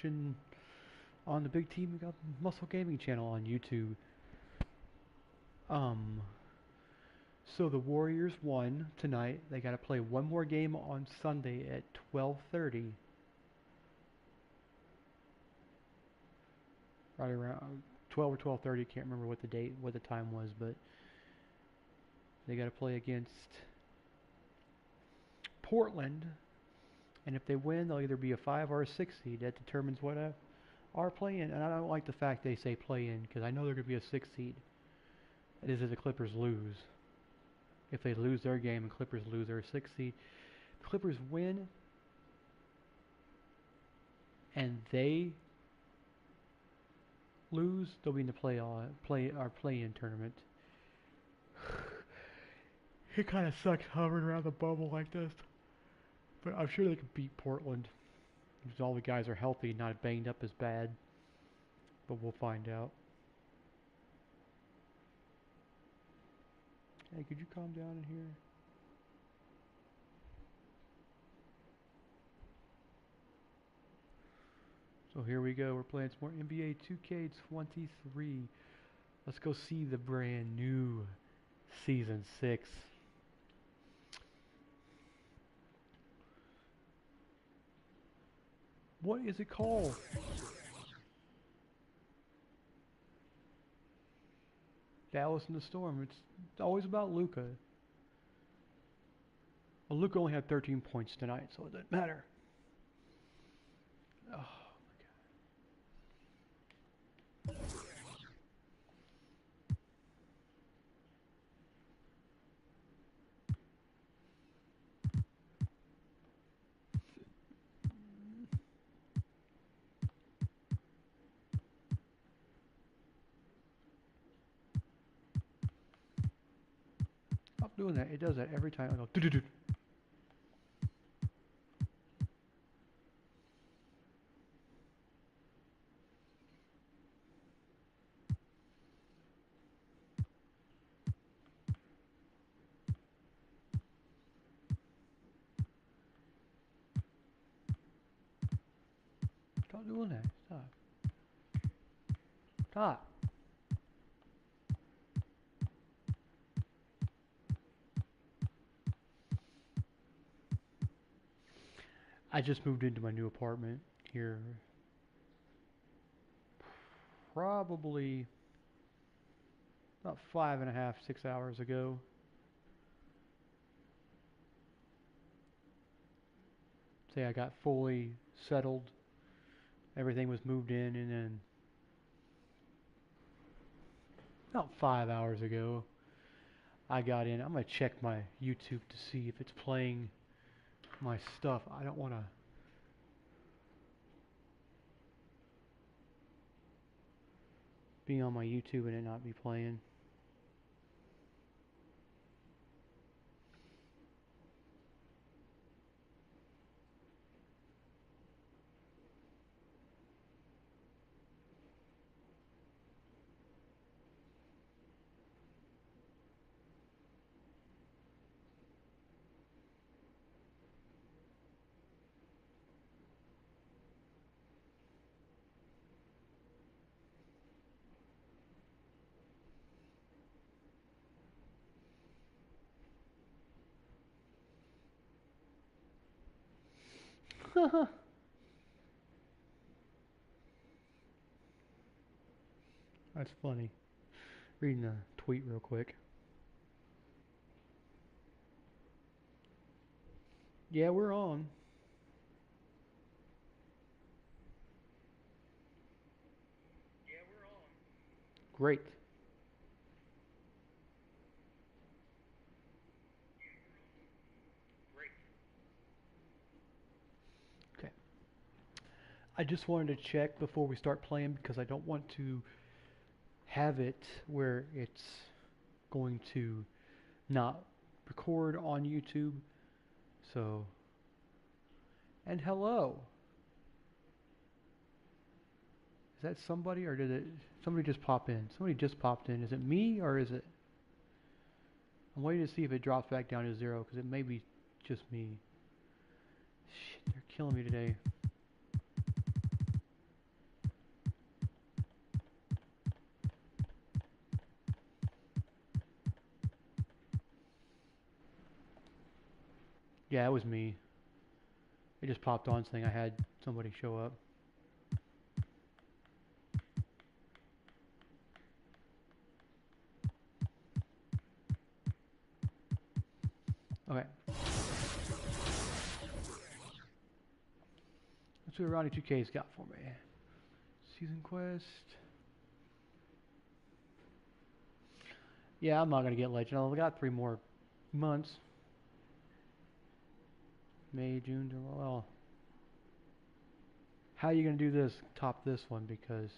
on the big team. We got Muscle Gaming channel on YouTube. Um, so the Warriors won tonight. They got to play one more game on Sunday at 12:30. Right around 12 or 12:30. Can't remember what the time was, but they got to play against Portland. And if they win, they'll either be a 5 or a 6 seed. That determines what our play-in. And I don't like the fact they say play-in because I know they're going to be a 6 seed. That is if the Clippers lose. If they lose their game and Clippers lose, they're a 6 seed. If the Clippers win and they lose, they'll be in the play-in tournament. It kind of sucks hovering around the bubble like this. But I'm sure they can beat Portland. Because all the guys are healthy, not banged up as bad. But we'll find out. Hey, could you calm down in here? So here we go. We're playing some more NBA 2K23. Let's go see the brand new Season 6. What is it called? Dallas in the Storm. It's always about Luka. Well, Luka only had 13 points tonight, so it doesn't matter. Oh. Stop doing that. It does that every time. I go do. Stop doing that. Stop. Stop. I just moved into my new apartment here probably about 5.5, 6 hours ago. Say I got fully settled. Everything was moved in, and then about 5 hours ago, I got in. I'm gonna check my YouTube to see if it's playing my stuff. I don't want to be on my YouTube and it not be playing. That's funny. Reading a tweet real quick. Yeah, we're on. Great. Okay. I just wanted to check before we start playing because I don't want to have it where it's going to not record on YouTube. So, and hello. Is that somebody or did somebody just pop in? Somebody just popped in. Is it me or is it? I'm waiting to see if it drops back down to 0 because it may be just me. Shit, they're killing me today. Yeah, it was me. It just popped on saying I had somebody show up. Okay. Let's see what Ronnie 2K's got for me. Season quest. Yeah, I'm not gonna get legend. I got 3 more months. May, June, July. Well, how are you gonna do this? Top this one because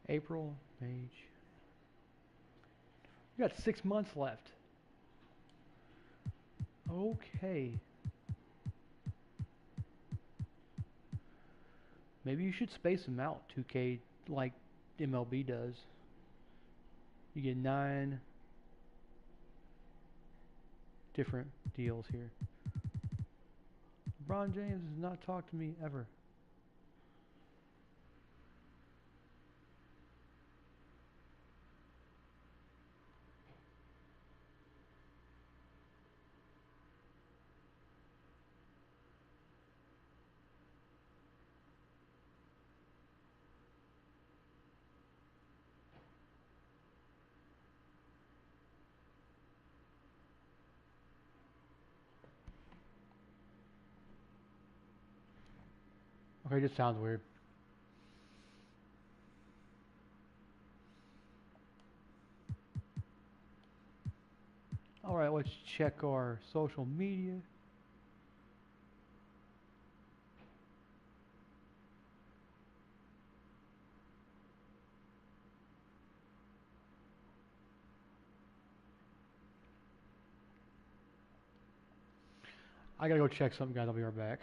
April, May. You got 6 months left. Okay. Maybe you should space them out. 2K like MLB does. You get 9 different deals here. LeBron James has not talked to me ever. Okay, just sounds weird. Alright, let's check our social media. I gotta go check something, guys. I'll be right back.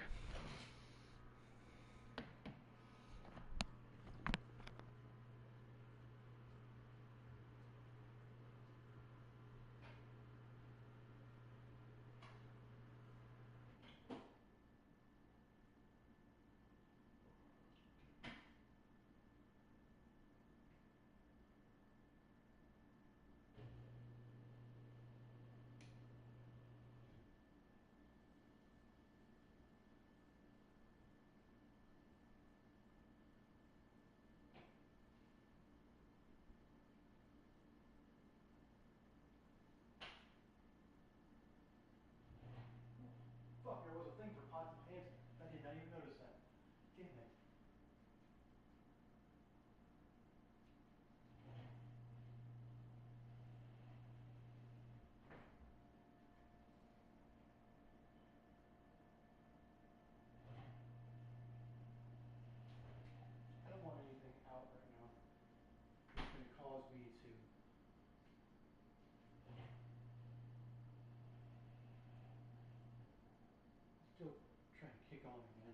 Fuck, there was a thing for pots and pans. I did not even notice that. Damn it. I don't want anything out right now. It's going to cause me to still try to kick on again.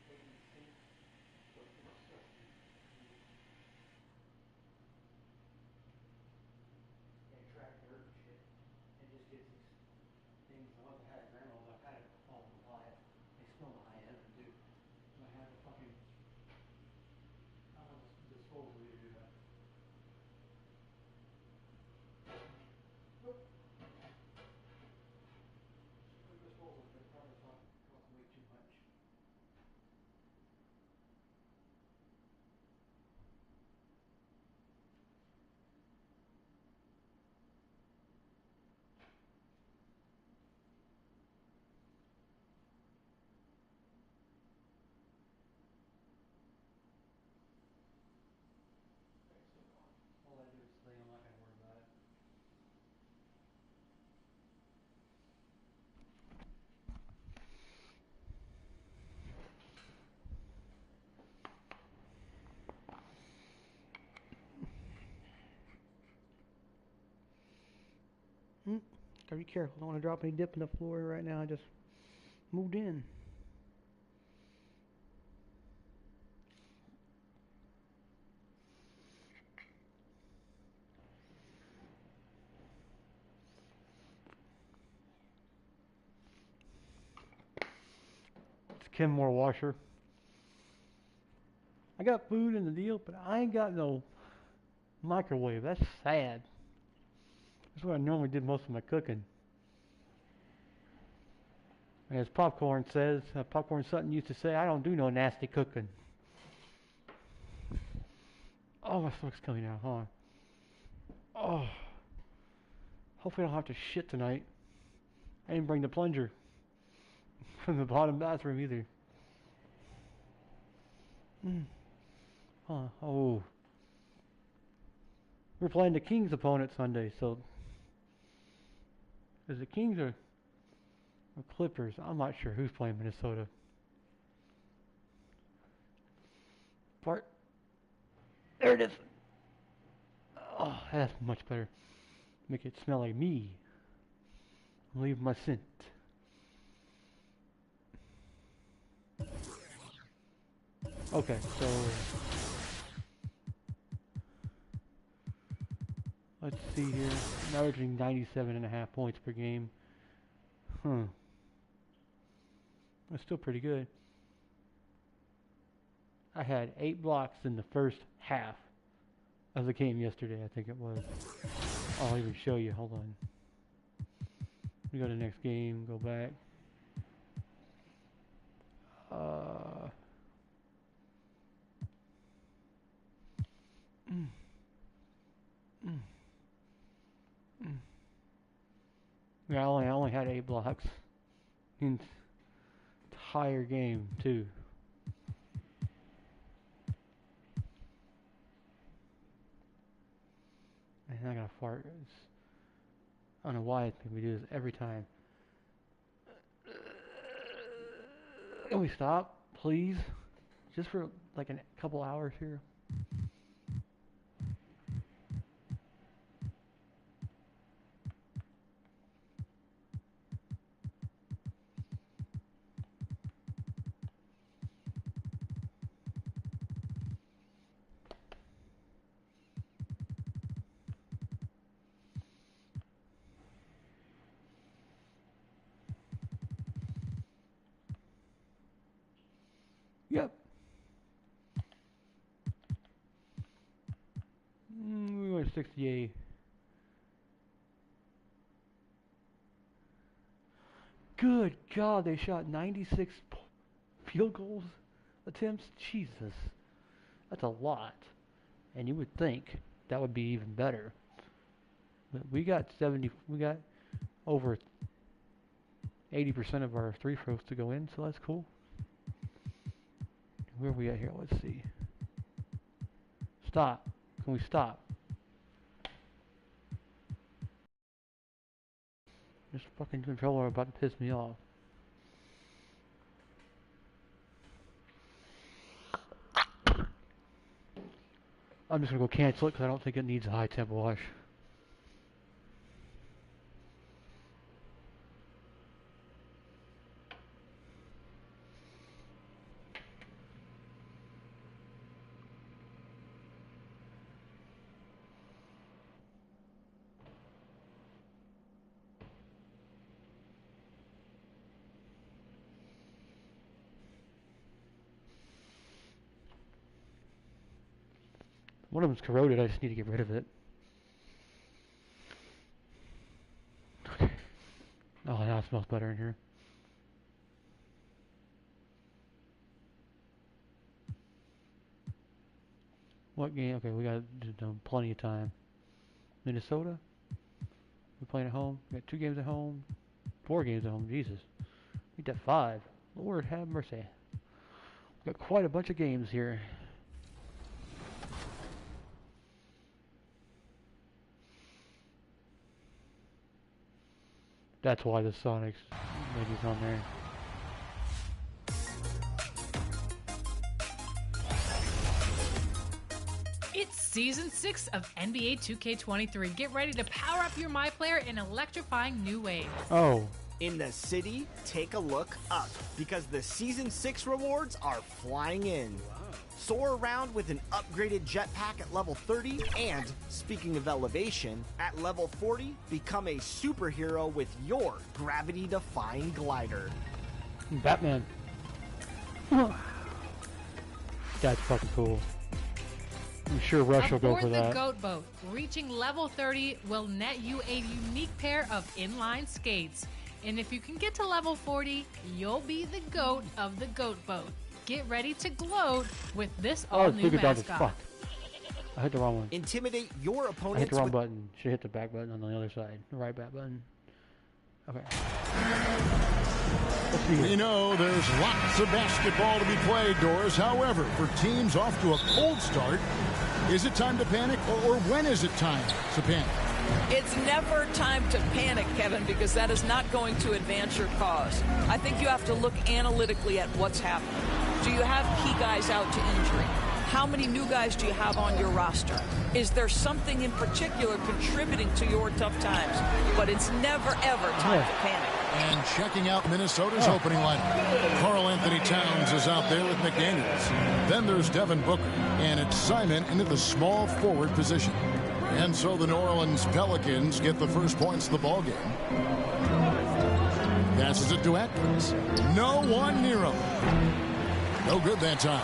Look at these sinks. Look, they're disgusting. They attract dirt and shit. It just gets these things. The ones I had at grandma's, I've had it all my life. They smell to high heaven too. And I have a fucking, I don't have a disposal either, do I? Nope. No disposal, but it probably cost way too much. Okay, so all I do is thing, I'm not going to worry about it. Gotta be careful. Don't want to drop any dip in the floor right now. I just moved in. Kenmore washer. I got food in the deal, but I ain't got no microwave. That's sad. That's where I normally did most of my cooking. And as Popcorn says, Popcorn Sutton used to say, I don't do no nasty cooking. Oh, my stomach's coming out, huh? Oh. Hopefully I don't have to shit tonight. I didn't bring the plunger from the bottom bathroom either. Huh. Oh. We're playing the Kings opponent Sunday, so is the Kings or Clippers? I'm not sure who's playing Minnesota. Bart. There it is. Oh, that's much better. Make it smell like me. Leave my scent. Okay, so let's see here. I'm averaging 97.5 points per game. That's still pretty good. I had 8 blocks in the first half of the game yesterday, I think it was. I'll even show you. Hold on. We go to the next game, go back. Yeah, I only had 8 blocks in entire game too. And I gotta fart. I don't know why we do this every time. Can we stop, please? Just for like a couple hours here. Yep. We went 68. Good God, they shot 96 field goals attempts? Jesus. That's a lot. And you would think that would be even better. But we got over 80% of our free throws to go in, so that's cool. Where are we at here? Let's see. Stop. Can we stop? This fucking controller about to piss me off. I'm just gonna go cancel it because I don't think it needs a high temp wash. One of them's corroded, I just need to get rid of it. Okay. Oh, now it smells better in here. What game? Okay, we got plenty of time. Minnesota? We're playing at home. We got 2 games at home. 4 games at home. Jesus. We got 5. Lord have mercy. We got quite a bunch of games here. That's why the Sonics ladies on there. It's Season 6 of NBA 2K23. Get ready to power up your My Player in electrifying new ways. Oh. In the city, take a look up, because the Season 6 rewards are flying in. Wow. Soar around with an upgraded jetpack at level 30, and, speaking of elevation, at level 40, become a superhero with your gravity-defying glider. Batman. That's fucking cool. I'm sure Rush will go for Aboard the that. Goat Boat, reaching level 30 will net you a unique pair of inline skates. And if you can get to level 40, you'll be the goat of the Goat Boat. Get ready to gloat with this all-new mascot. Fuck. I hit the wrong one. Intimidate your I opponents hit the wrong with button. Should hit the back button on the other side. The right back button. Okay. Let's see We here. know there's lots of basketball to be played, Doris. However, for teams off to a cold start, is it time to panic, or when is it time to panic? It's never time to panic, Kevin, because that is not going to advance your cause. I think you have to look analytically at what's happening. Do you have key guys out to injury? How many new guys do you have on your roster? Is there something in particular contributing to your tough times? But it's never, ever time to panic. And checking out Minnesota's opening lineup. Karl Anthony Towns is out there with McDaniels. Then there's Devin Booker, and it's Simon into the small forward position. And so the New Orleans Pelicans get the first points of the ballgame. Passes it to Atkins. No one near him. No good that time.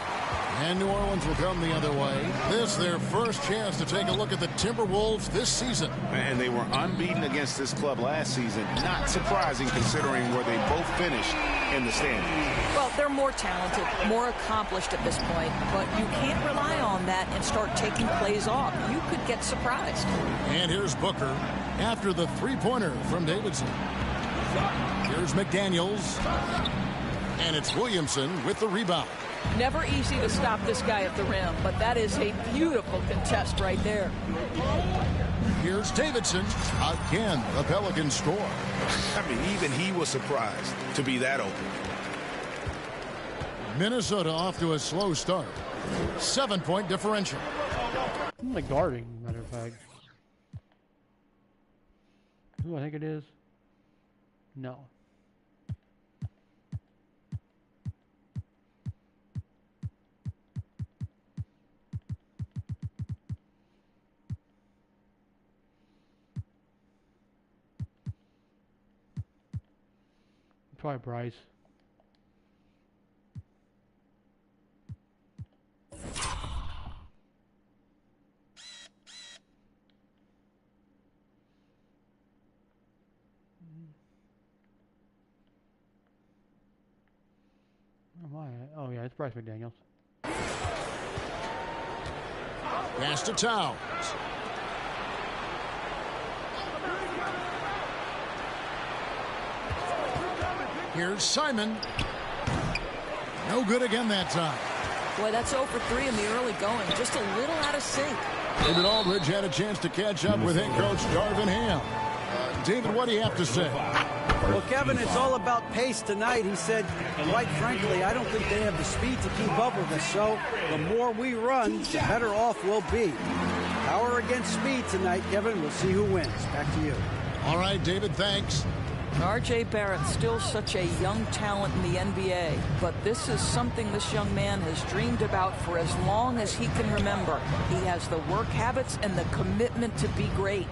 And New Orleans will come the other way. This their first chance to take a look at the Timberwolves this season. And they were unbeaten against this club last season. Not surprising considering where they both finished in the standings. Well, they're more talented, more accomplished at this point, but you can't rely on that and start taking plays off. You could get surprised. And here's Booker after the three-pointer from Davidson. Here's McDaniels. And it's Williamson with the rebound. Never easy to stop this guy at the rim, but that is a beautiful contest right there. Here's Davidson. Again, the Pelicans score. I mean, even he was surprised to be that open. Minnesota off to a slow start. 7-point differential. I'm like guarding, matter of fact. Who I think it is? No. Probably Bryce. Where am I at? Oh yeah, it's Bryce McDaniels. Pass to Towns. Here's Simon. No good again that time. Boy, that's 0 for 3 in the early going. Just a little out of sync. David Aldridge had a chance to catch up with head coach Darvin Ham. David, what do you have to say? Well, Kevin, it's all about pace tonight. He said, quite frankly, I don't think they have the speed to keep up with us. So the more we run, the better off we'll be. Power against speed tonight, Kevin. We'll see who wins. Back to you. All right, David, thanks. R.J. Barrett, still such a young talent in the NBA, but this is something this young man has dreamed about for as long as he can remember. He has the work habits and the commitment to be great.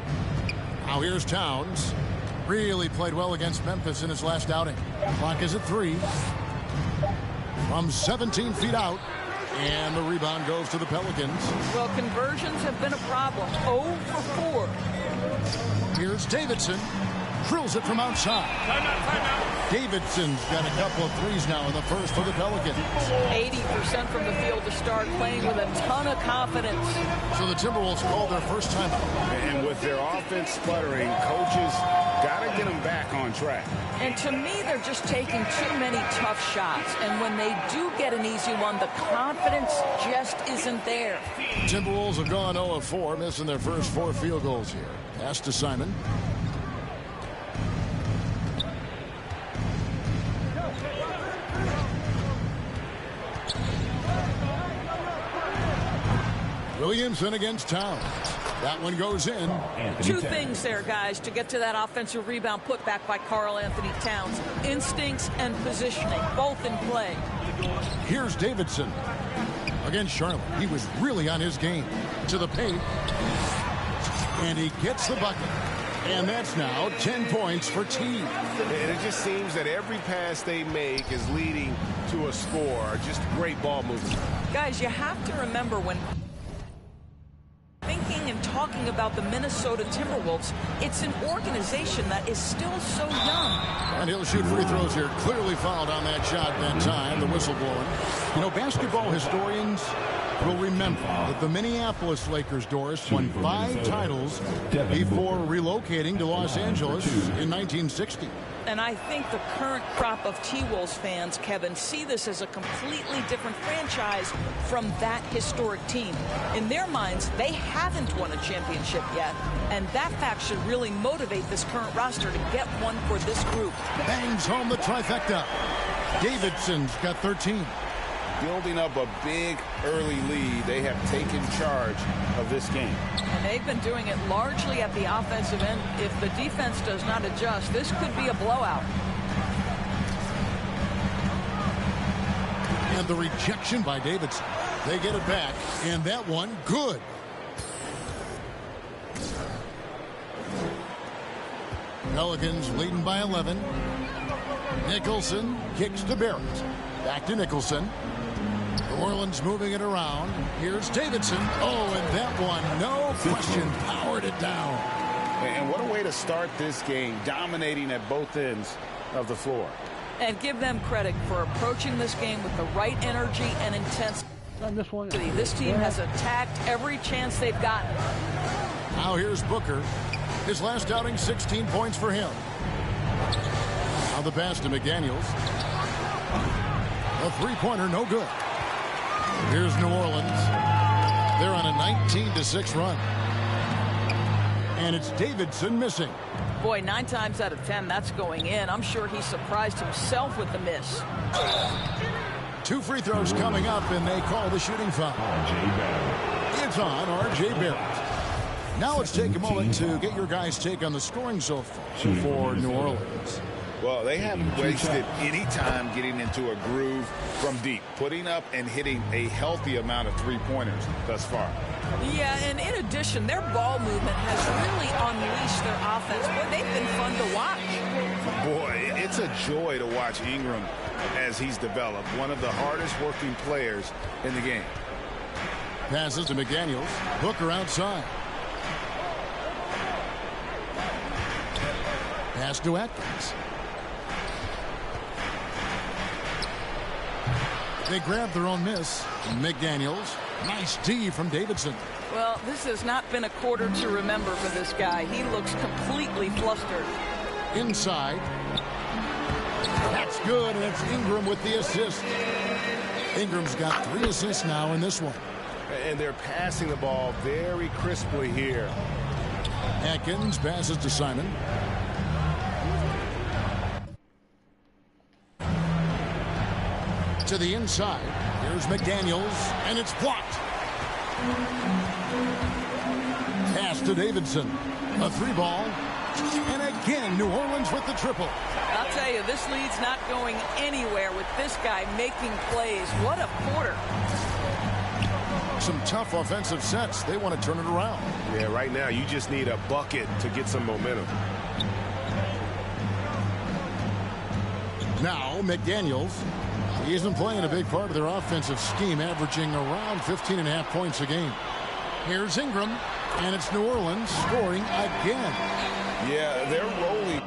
Now here's Towns. Really played well against Memphis in his last outing. Clock is at 3. From 17 feet out. And the rebound goes to the Pelicans. Well, conversions have been a problem. 0 for 4. Here's Davidson. Drills it from outside. Timeout. Davidson's got a couple of threes now in the first for the Pelicans. 80% from the field to start, playing with a ton of confidence. So the Timberwolves call their first timeout. And with their offense sputtering, coaches got to get them back on track. And to me, they're just taking too many tough shots. And when they do get an easy one, the confidence just isn't there. Timberwolves have gone 0 of 4, missing their first 4 field goals here. Pass to Simon. Williamson against Towns. That one goes in. Two things there, guys, to get to that offensive rebound put back by Karl Anthony Towns. Instincts and positioning, both in play. Here's Davidson. Against Charlotte, he was really on his game. To the paint. And he gets the bucket. And that's now 10 points for T. And it just seems that every pass they make is leading to a score. Just great ball movement. Guys, you have to remember when thinking and talking about the Minnesota Timberwolves, it's an organization that is still so young. And he'll shoot free throws here. Clearly fouled on that shot that time, the whistle blowing. You know, basketball historians will remember that the Minneapolis Lakers, Doris, won 5 titles before relocating to Los Angeles in 1960. And I think the current crop of T-Wolves fans, Kevin, see this as a completely different franchise from that historic team. In their minds, they haven't won a championship yet, and that fact should really motivate this current roster to get one for this group. Bangs home the trifecta. Davidson's got 13. Building up a big early lead, they have taken charge of this game. And they've been doing it largely at the offensive end. If the defense does not adjust, this could be a blowout. And the rejection by Davidson. They get it back, and that one good. Pelicans leading by 11. Nicholson kicks to Barrett. Back to Nicholson. New Orleans moving it around. Here's Davidson. Oh, and that one, no question, powered it down. And what a way to start this game, dominating at both ends of the floor. And give them credit for approaching this game with the right energy and intensity. On this one, This team has attacked every chance they've gotten. Now here's Booker. His last outing, 16 points for him. Now the pass to McDaniels. A three-pointer, no good. Here's New Orleans. They're on a 19-6 run. And it's Davidson missing. Boy, 9 times out of 10, that's going in. I'm sure he surprised himself with the miss. 2 free throws coming up, and they call the shooting foul. It's on R.J. Barrett. Now let's take a moment to get your guys' take on the scoring so far for New Orleans. Well, they haven't wasted any time getting into a groove from deep, putting up and hitting a healthy amount of three-pointers thus far. Yeah, and in addition, their ball movement has really unleashed their offense. Boy, they've been fun to watch. Boy, it's a joy to watch Ingram as he's developed, one of the hardest working players in the game. Passes to McDaniels. Booker outside. Pass to Atkins. They grab their own miss. McDaniels. Nice D from Davidson. Well, this has not been a quarter to remember for this guy. He looks completely flustered. Inside. That's good, and it's Ingram with the assist. Ingram's got 3 assists now in this one. And they're passing the ball very crisply here. Atkins passes to Simon. To the inside. Here's McDaniels, and it's blocked. Pass to Davidson. A 3-ball. And again, New Orleans with the triple. I'll tell you, this lead's not going anywhere with this guy making plays. What a quarter. Some tough offensive sets. They want to turn it around. Yeah, right now you just need a bucket to get some momentum. Now, McDaniels. He isn't playing a big part of their offensive scheme, averaging around 15.5 points a game. Here's Ingram, and it's New Orleans scoring again. Yeah, they're rolling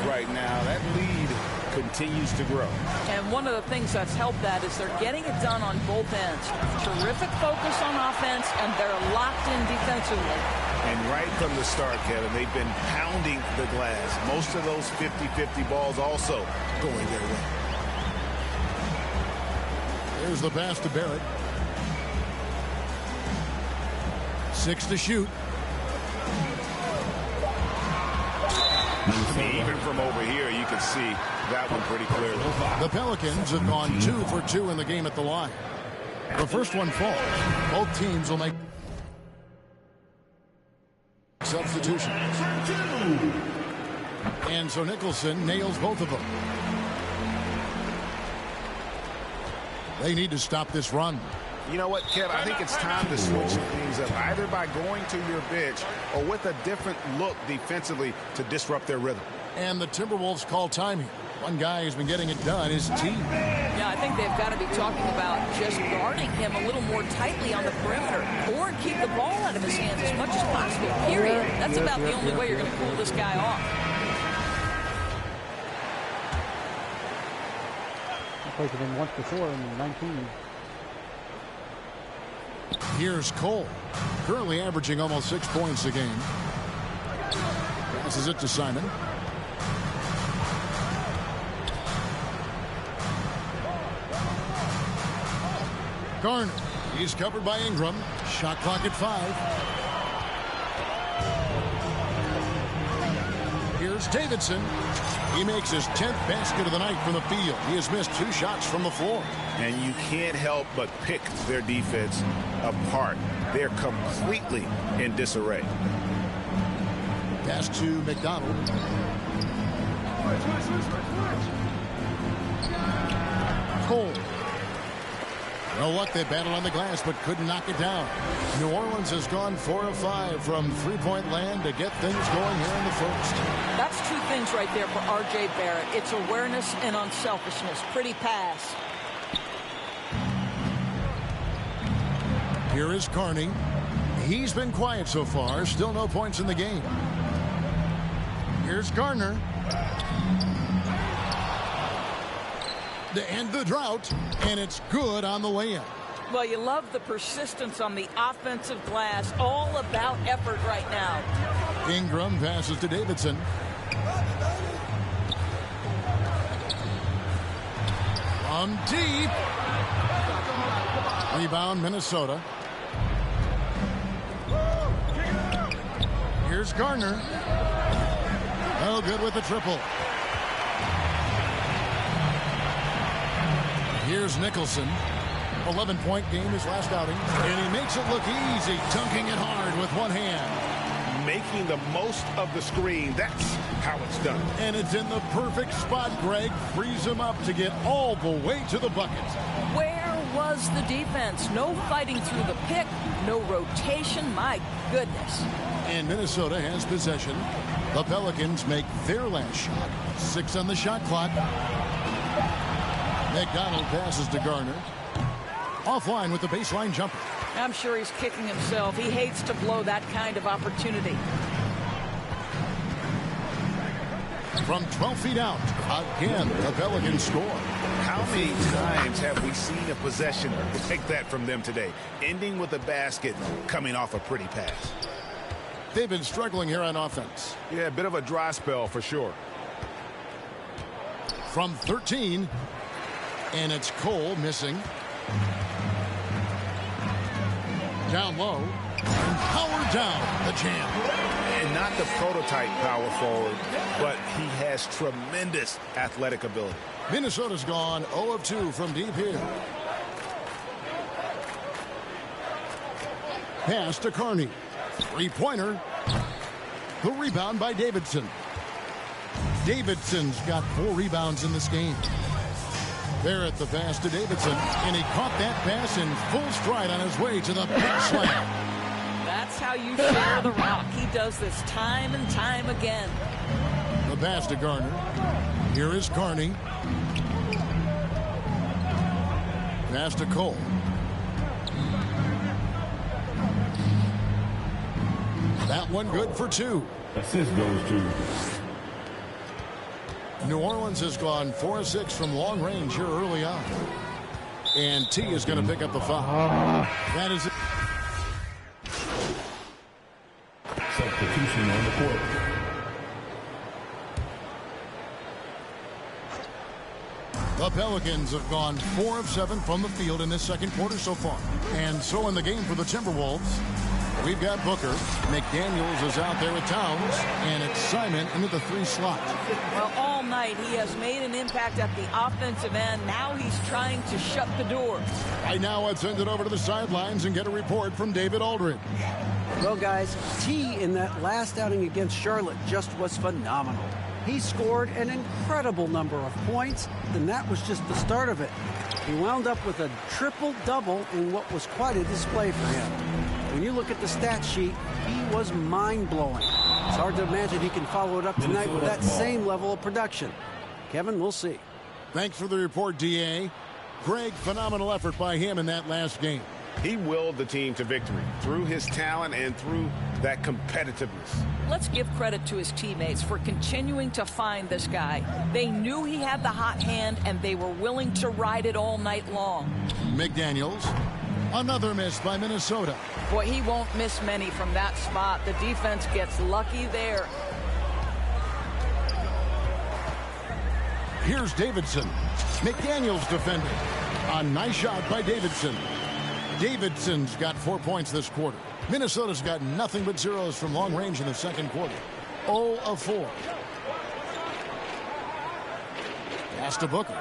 right now. That lead continues to grow. And one of the things that's helped that is they're getting it done on both ends. Terrific focus on offense, and they're locked in defensively. And right from the start, Kevin, they've been pounding the glass. Most of those 50-50 balls also going their way. There's the pass to Barrett. 6 to shoot. Even from over here, you can see that one pretty clearly. The Pelicans have gone 2 for 2 in the game at the line. The first one falls. Both teams will make substitutions. And so Nicholson nails both of them. They need to stop this run. You know what, Kev? I think it's time to switch things up, either by going to your bench or with a different look defensively to disrupt their rhythm. And the Timberwolves call time here. One guy who's been getting it done is T. Yeah, I think they've got to be talking about just guarding him a little more tightly on the perimeter or keep the ball out of his hands as much as possible, period. That's about the only way you're going to cool this guy off. I played with him once before in 19. Here's Cole, currently averaging almost 6 points a game. Passes it to Simon. Garner, he's covered by Ingram. Shot clock at 5. Here's Davidson. He makes his 10th basket of the night from the field. He has missed 2 shots from the floor. And you can't help but pick their defense apart. They're completely in disarray. Pass to McDonald. Cole. No luck, they battled on the glass but couldn't knock it down. New Orleans has gone 4 of 5 from three-point land to get things going here in the first. That's 2 things right there for R.J. Barrett. It's awareness and unselfishness. Pretty pass. Here is Carney. He's been quiet so far. Still no points in the game. Here's Garner. To end the drought, and it's good on the layup. Well, you love the persistence on the offensive glass. All about effort right now. Ingram passes to Davidson. From deep. Rebound, Minnesota. Here's Garner. Oh, good with the triple. Here's Nicholson. 11-point game his last outing. And he makes it look easy, dunking it hard with one hand. Making the most of the screen. That's how it's done. And it's in the perfect spot. Greg frees him up to get all the way to the bucket. Where was the defense? No fighting through the pick. No rotation. My goodness. And Minnesota has possession. The Pelicans make their last shot. 6 on the shot clock. McDonald passes to Garner. Offline with the baseline jumper. I'm sure he's kicking himself. He hates to blow that kind of opportunity. From 12 feet out, again, the Pelicans score. How many times have we seen a possession take that from them today? Ending with a basket, coming off a pretty pass. They've been struggling here on offense. Yeah, a bit of a dry spell for sure. From 13, and it's Cole missing. Down low, and power down the champ. And not the prototype power forward, but he has tremendous athletic ability. Minnesota's gone 0 of 2 from deep here. Pass to Carney. Three-pointer. The rebound by Davidson. Davidson's got 4 rebounds in this game. Barrett the pass to Davidson, and he caught that pass in full stride on his way to the big slam. That's how you share the rock. He does this time and time again. The pass to Garner. Here is Carney. Pass to Cole. That one good for 2. Assist goes to New Orleans has gone 4 of 6 from long range here early on. And T is going to pick up the foul. That is it. substitution on the court. The Pelicans have gone 4 of 7 from the field in this second quarter so far. And so in the game for the Timberwolves, we've got Booker. McDaniels is out there with Towns. And it's Simon into the 3 slot. Well, all night he has made an impact at the offensive end. Now he's trying to shut the door. Right now, let's send it over to the sidelines and get a report from David Aldridge. Well, guys, T in that last outing against Charlotte just was phenomenal. He scored an incredible number of points, and that was just the start of it. He wound up with a triple-double in what was quite a display for him. When you look at the stat sheet, he was mind-blowing. It's hard to imagine he can follow it up tonight with that same level of production. Kevin, we'll see. Thanks for the report, D.A. Greg, phenomenal effort by him in that last game. He willed the team to victory through his talent and through that competitiveness. Let's give credit to his teammates for continuing to find this guy. They knew he had the hot hand, and they were willing to ride it all night long. McDaniels, another miss by Minnesota. Boy, he won't miss many from that spot. The defense gets lucky there. Here's Davidson. McDaniels defending. A nice shot by Davidson. Davidson's got 4 points this quarter. Minnesota's got nothing but zeros from long range in the second quarter. 0 of 4. Pass to Booker.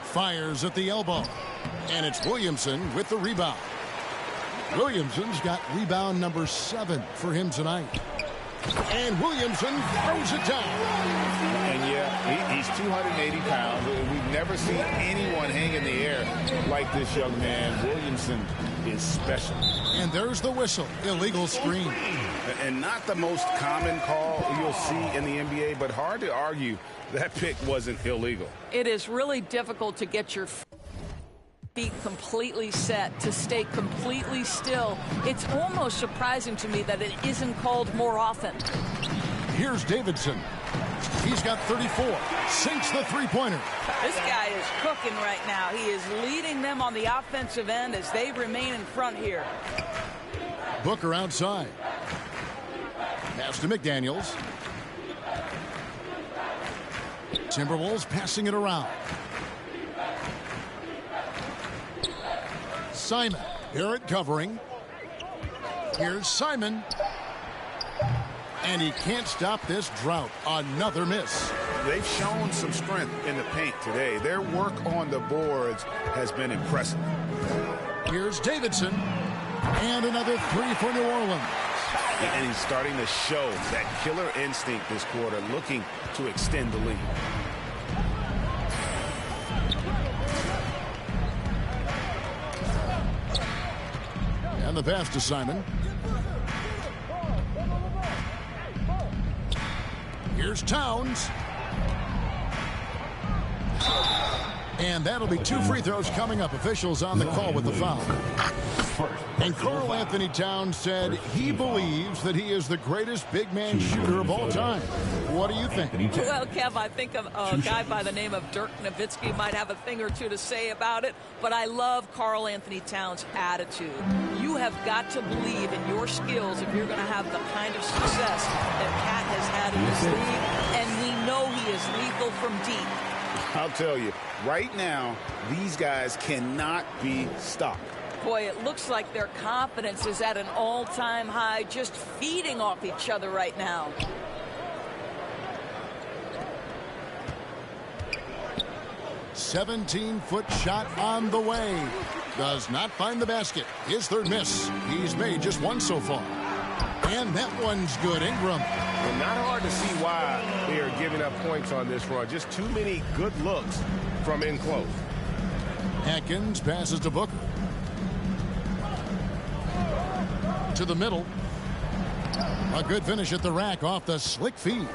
Fires at the elbow. And it's Williamson with the rebound. Williamson's got rebound number 7 for him tonight. And Williamson throws it down. And yeah, he's 280 pounds. We've never seen anyone hang in the air like this young man. Williamson is special. And there's the whistle. Illegal screen. And not the most common call you'll see in the NBA, but hard to argue that pick wasn't illegal. It is really difficult to get your feet completely set, to stay completely still. It's almost surprising to me that it isn't called more often. Here's Davidson. He's got 34. Sinks the three-pointer. This guy is cooking right now. He is leading them on the offensive end as they remain in front here. Booker outside. Pass to McDaniels. Timberwolves passing it around. Simon. Barrett covering. Here's Simon. And he can't stop this drought. Another miss. They've shown some strength in the paint today. Their work on the boards has been impressive. Here's Davidson. And another three for New Orleans. And he's starting to show that killer instinct this quarter, looking to extend the lead. And the pass to Simon. Here's Towns. And that'll be 2 free throws coming up. Officials on the call with the foul. And Karl Anthony Towns said he believes that he is the greatest big man shooter of all time. What do you think? Well, Kev, I think a guy by the name of Dirk Nowitzki might have a thing or two to say about it, but I love Karl Anthony Towns' attitude. You have got to believe in your skills if you're going to have the kind of success that Cat has had in this league, and we know he is lethal from deep. I'll tell you, right now, these guys cannot be stopped. Boy, it looks like their confidence is at an all-time high, just feeding off each other right now. "17-foot shot on the way. Does not find the basket. His third miss. He's made just one so far. And that one's good. Ingram. And not hard to see why they are giving up points on this run. Just too many good looks from in close. Atkins passes to Booker. To the middle. A good finish at the rack off the slick feed.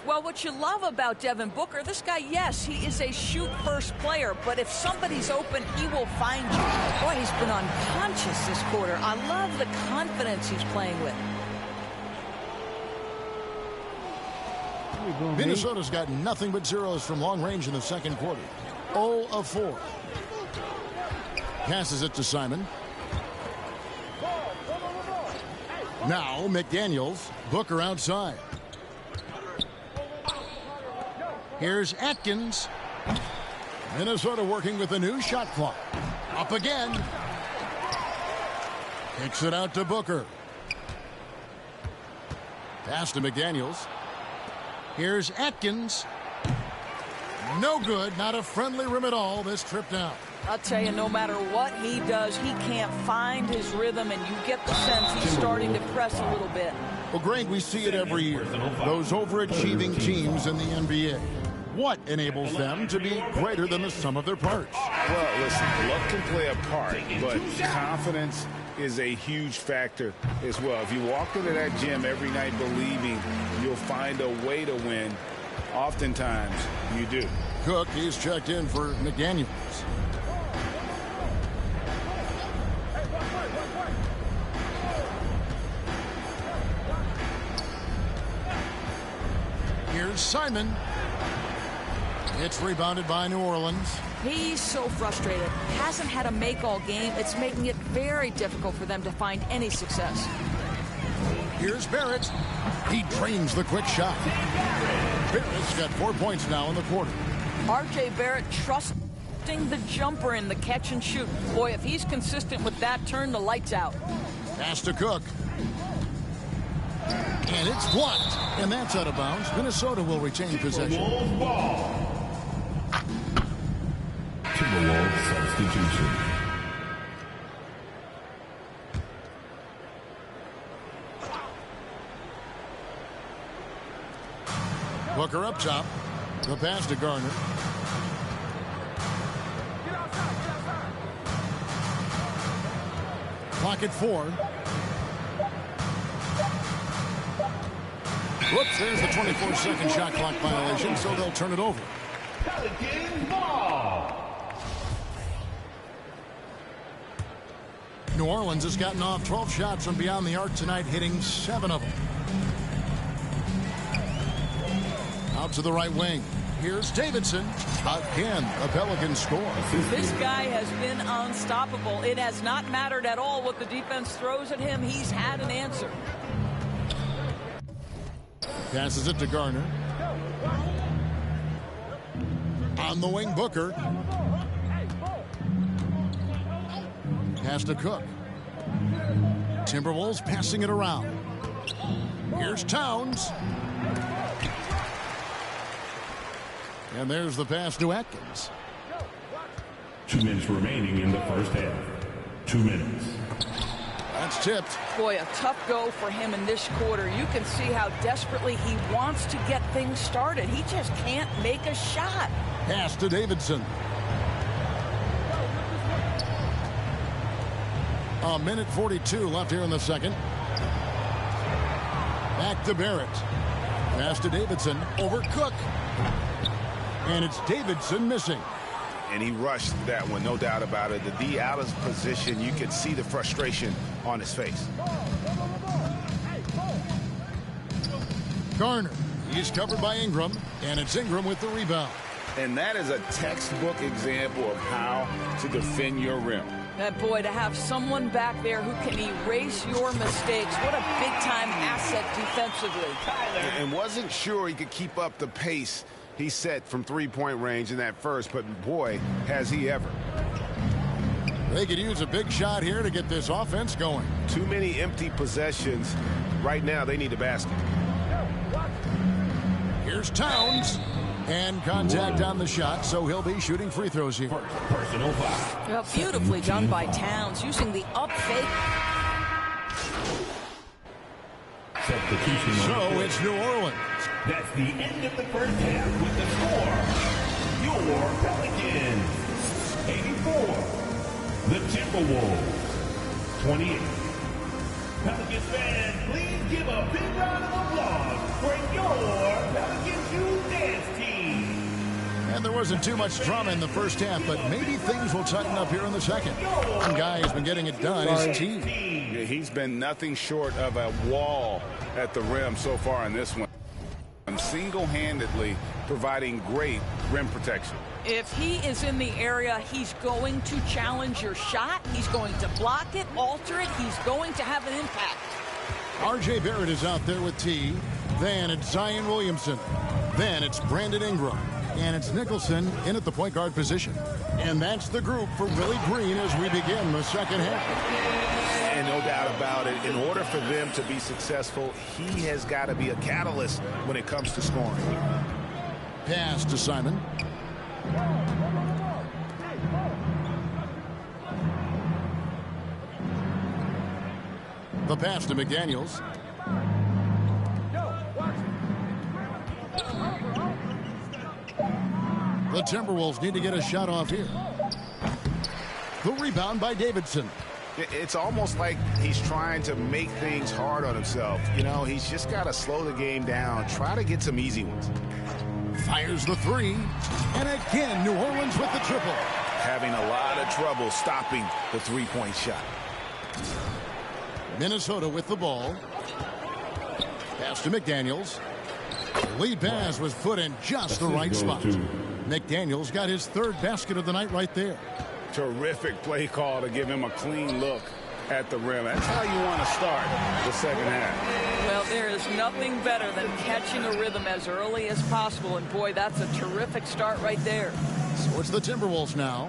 Well, what you love about Devin Booker, this guy, yes, he is a shoot-first player, but if somebody's open, he will find you. Boy, he's been unconscious this quarter. I love the confidence he's playing with. Minnesota's got nothing but zeros from long range in the second quarter. 0 of 4. Passes it to Simon. Now McDaniels. Booker outside. Here's Atkins. Minnesota working with a new shot clock. Up again. Kicks it out to Booker. Pass to McDaniels. Here's Atkins. No good. Not a friendly rim at all this trip down. I'll tell you, no matter what he does, he can't find his rhythm, and you get the sense he's starting to press a little bit. Well, Greg, we see it every year. Those overachieving teams in the NBA. What enables them to be greater than the sum of their parts? Well, listen, luck can play a part, but confidence is a huge factor as well. If you walk into that gym every night believing you'll find a way to win, oftentimes you do. Cook, he's checked in for McDaniels. Here's Simon. It's rebounded by New Orleans. He's so frustrated. Hasn't had a make all game. It's making it very difficult for them to find any success. Here's Barrett. He drains the quick shot. Barrett's got 4 points now in the quarter. R.J. Barrett trusting the jumper in the catch and shoot. Boy, if he's consistent with that, turn the lights out. Pass to Cook. And it's blocked. And that's out of bounds. Minnesota will retain possession. Timberwolves substitution. Booker up top. The pass to Garner. Clock at 4. Whoops, there's the 24-second shot clock violation, so they'll turn it over. Pelicans ball. New Orleans has gotten off 12 shots from beyond the arc tonight, hitting 7 of them. Out to the right wing. Here's Davidson. Again, a Pelican score. This guy has been unstoppable. It has not mattered at all what the defense throws at him. He's had an answer. Passes it to Garner. On the wing, Booker. Pass to Cook. Timberwolves passing it around. Here's Towns. And there's the pass to Atkins. 2 minutes remaining in the first half. 2 minutes. That's tipped. Boy, a tough go for him in this quarter. You can see how desperately he wants to get things started. He just can't make a shot. Pass to Davidson. A minute 42 left here in the second. Back to Barrett. Pass to Davidson. Over Cook. And it's Davidson missing. And he rushed that one, no doubt about it. The D out of position, you could see the frustration on his face. Garner. He's covered by Ingram. And it's Ingram with the rebound. And that is a textbook example of how to defend your rim. That boy, to have someone back there who can erase your mistakes, what a big-time asset defensively. And wasn't sure he could keep up the pace he set from three-point range in that first, but boy, has he ever. They could use a big shot here to get this offense going. Too many empty possessions. Right now, they need a basket. Here's Towns. And contact on the shot, so he'll be shooting free throws here. Personal foul. Well, beautifully done by Towns, using the up fake. Substitution. So it's New Orleans. That's the end of the first half with the score. Your Pelicans 84. The Timberwolves 28. Pelicans fans, please give a big round of applause for your Pelicans youth dance team. And there wasn't too much drama in the first half, but maybe things will tighten up here in the second. One guy who's been getting it done is T. Yeah, he's been nothing short of a wall at the rim so far in this one. Single-handedly providing great rim protection. If he is in the area, he's going to challenge your shot. He's going to block it, alter it. He's going to have an impact. R.J. Barrett is out there with T. Then it's Zion Williamson. Then it's Brandon Ingram. And it's Nicholson in at the point guard position. And that's the group for Willie Green as we begin the second half. And no doubt about it, in order for them to be successful, he has got to be a catalyst when it comes to scoring. Pass to Simon. The pass to McDaniels. The Timberwolves need to get a shot off here. The rebound by Davidson. It's almost like he's trying to make things hard on himself. You know, he's just got to slow the game down, try to get some easy ones. Fires the three. And again, New Orleans with the triple. Having a lot of trouble stopping the three-point shot. Minnesota with the ball. Pass to McDaniels. Lead pass was put in just the right spot. McDaniels got his third basket of the night right there. Terrific play call to give him a clean look at the rim. That's how you want to start the second half. Well, there is nothing better than catching a rhythm as early as possible. And, boy, that's a terrific start right there. So it's the Timberwolves now,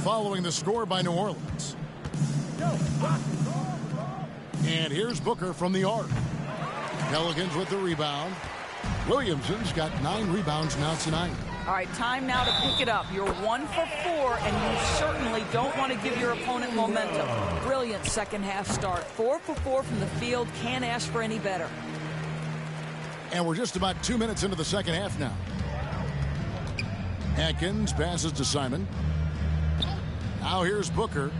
following the score by New Orleans. And here's Booker from the arc. Pelicans with the rebound. Williamson's got 9 rebounds now tonight. All right, time now to pick it up. You're 1 for 4, and you certainly don't want to give your opponent momentum. Brilliant second half start. 4 for 4 from the field. Can't ask for any better. And we're just about 2 minutes into the second half now. Atkins passes to Simon. Now here's Booker.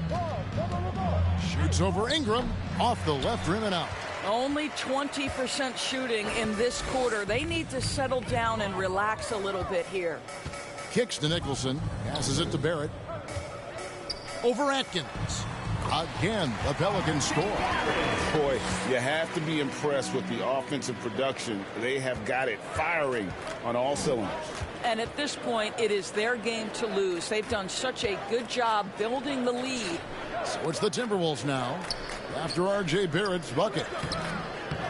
Shoots over Ingram. Off the left rim and out. Only 20% shooting in this quarter. They need to settle down and relax a little bit here. Kicks to Nicholson. Passes it to Barrett. Over Atkins. Again, the Pelicans score. Boy, you have to be impressed with the offensive production. They have got it firing on all cylinders. And at this point, it is their game to lose. They've done such a good job building the lead. So it's the Timberwolves now. After R.J. Barrett's bucket.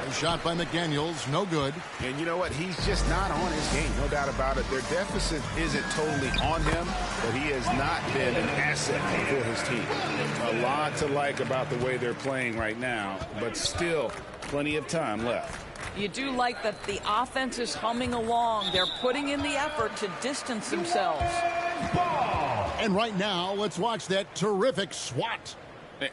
A shot by McDaniels, no good. And you know what? He's just not on his game, no doubt about it. Their deficit isn't totally on him, but he has not been an asset for his team. A lot to like about the way they're playing right now, but still plenty of time left. You do like that the offense is humming along. They're putting in the effort to distance themselves. And right now, let's watch that terrific swat.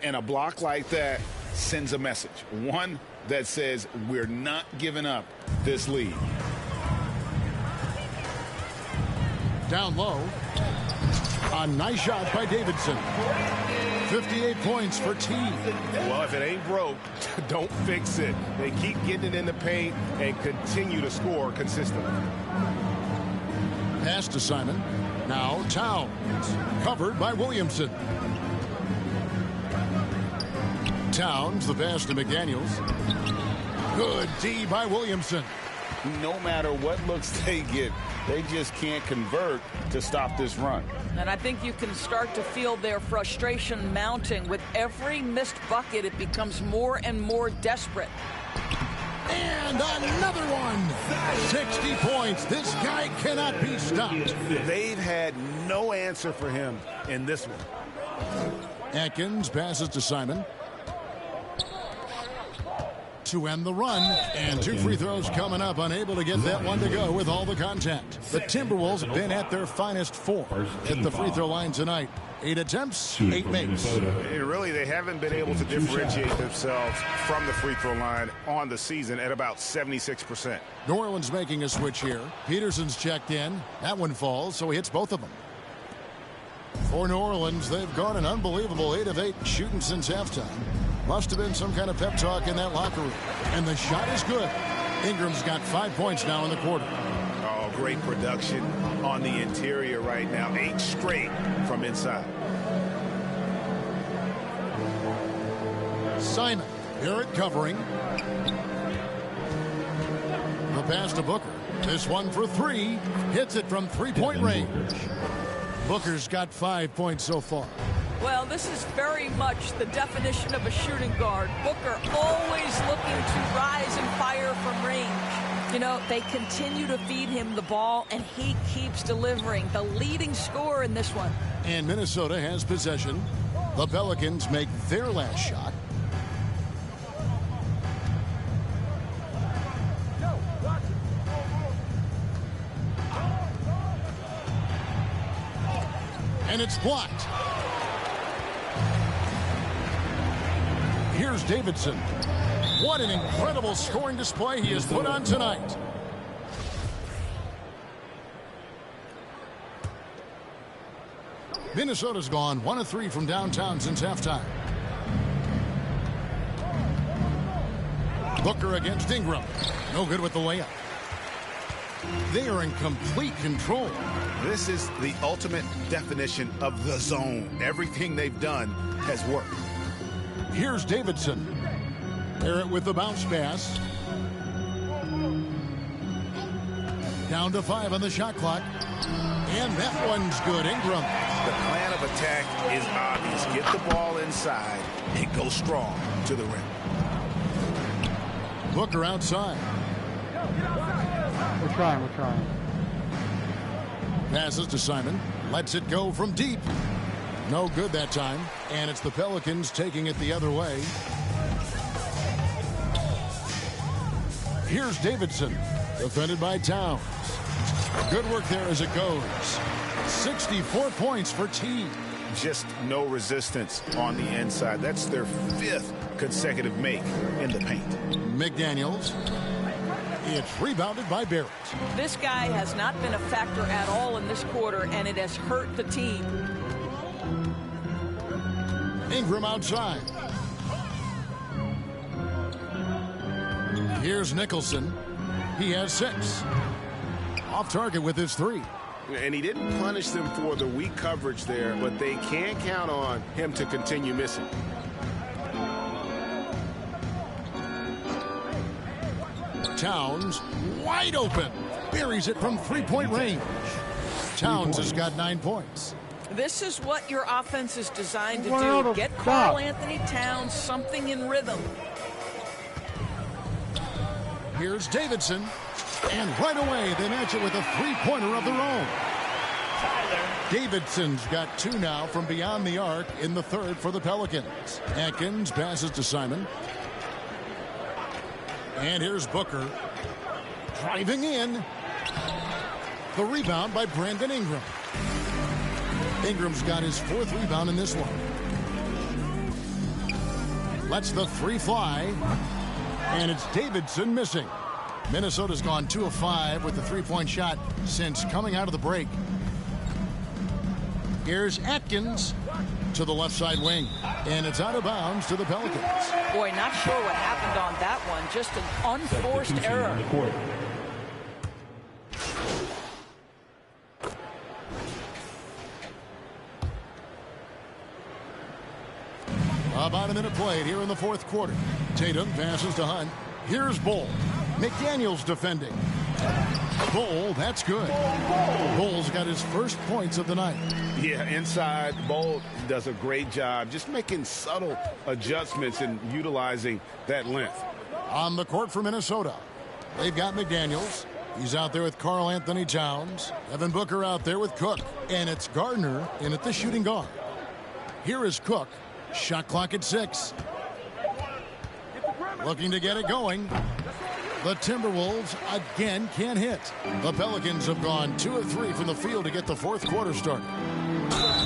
And a block like that sends a message. One that says we're not giving up this lead. Down low. A nice shot by Davidson. 58 points for T. Well, if it ain't broke, don't fix it. They keep getting it in the paint and continue to score consistently. Pass to Simon. Now Towns. Covered by Williamson. Towns, the pass to McDaniels. Good D by Williamson. No matter what looks they get, they just can't convert to stop this run. And I think you can start to feel their frustration mounting. With every missed bucket, it becomes more and more desperate. And another one. 60 points. This guy cannot be stopped. They've had no answer for him in this one. Atkins passes to Simon. To end the run, and 2 free throws coming up, unable to get that one to go with all the contact. The Timberwolves have been at their finest 4 at the free throw line tonight. 8 attempts, 8 makes. And really, they haven't been able to differentiate themselves from the free throw line on the season at about 76%. New Orleans making a switch here. Peterson's checked in. That one falls, so he hits both of them. For New Orleans, they've gone an unbelievable 8 of 8 shooting since halftime. Must have been some kind of pep talk in that locker room. And the shot is good. Ingram's got 5 points now in the quarter. Oh, great production on the interior right now. 8 straight from inside. Simon. Barrett covering. The pass to Booker. This one for 3. Hits it from 3-point range. Booker's got 5 points so far. Well, this is very much the definition of a shooting guard. Booker always looking to rise and fire from range. You know, they continue to feed him the ball, and he keeps delivering. The leading scorer in this one. And Minnesota has possession. The Pelicans make their last shot. And it's blocked. Here's Davidson. What an incredible scoring display he has put on tonight. Minnesota's gone 1 of 3 from downtown since halftime. Booker against Ingram. No good with the layup. They are in complete control. This is the ultimate definition of the zone. Everything they've done has worked. Here's Davidson. Barrett with the bounce pass. Down to 5 on the shot clock. And that one's good. Ingram. The plan of attack is obvious. Get the ball inside and go strong to the rim. Booker outside. We're trying. Passes to Simon. Lets it go from deep. No good that time. And it's the Pelicans taking it the other way. Here's Davidson. Defended by Towns. Good work there as it goes. 64 points for T. Just no resistance on the inside. That's their 5th consecutive make in the paint. McDaniels. It's rebounded by Barrett. This guy has not been a factor at all in this quarter, and it has hurt the team. Ingram outside. Here's Nicholson. He has 6. Off target with his 3. And he didn't punish them for the weak coverage there, but they can't count on him to continue missing. Towns wide open. Buries it from 3-point range. Towns has got 9 points. This is what your offense is designed to Wow, do. Get stop. Karl Anthony Towns something in rhythm. Here's Davidson. And right away, they match it with a 3-pointer of their own. Davidson's got 2 now from beyond the arc in the 3rd for the Pelicans. Atkins passes to Simon. And here's Booker. Driving in. The rebound by Brandon Ingram. Ingram's got his 4th rebound in this one. Lets the 3 fly. And it's Davidson missing. Minnesota's gone 2 of 5 with the 3-point shot since coming out of the break. Here's Atkins to the left side wing. And it's out of bounds to the Pelicans. Boy, not sure what happened on that one. Just an unforced error. About a minute played here in the 4th quarter. Tatum passes to Hunt. Here's Bull. McDaniels defending. Bull, that's good. Bull's got his first points of the night. Yeah, inside, Bull does a great job just making subtle adjustments and utilizing that length. On the court for Minnesota, they've got McDaniels. He's out there with Karl Anthony Towns. Devin Booker out there with Cook. And it's Gardner in at the shooting guard. Here is Cook. Shot clock at 6. Looking to get it going. The Timberwolves again can't hit. The Pelicans have gone 2 of 3 from the field to get the 4th quarter started.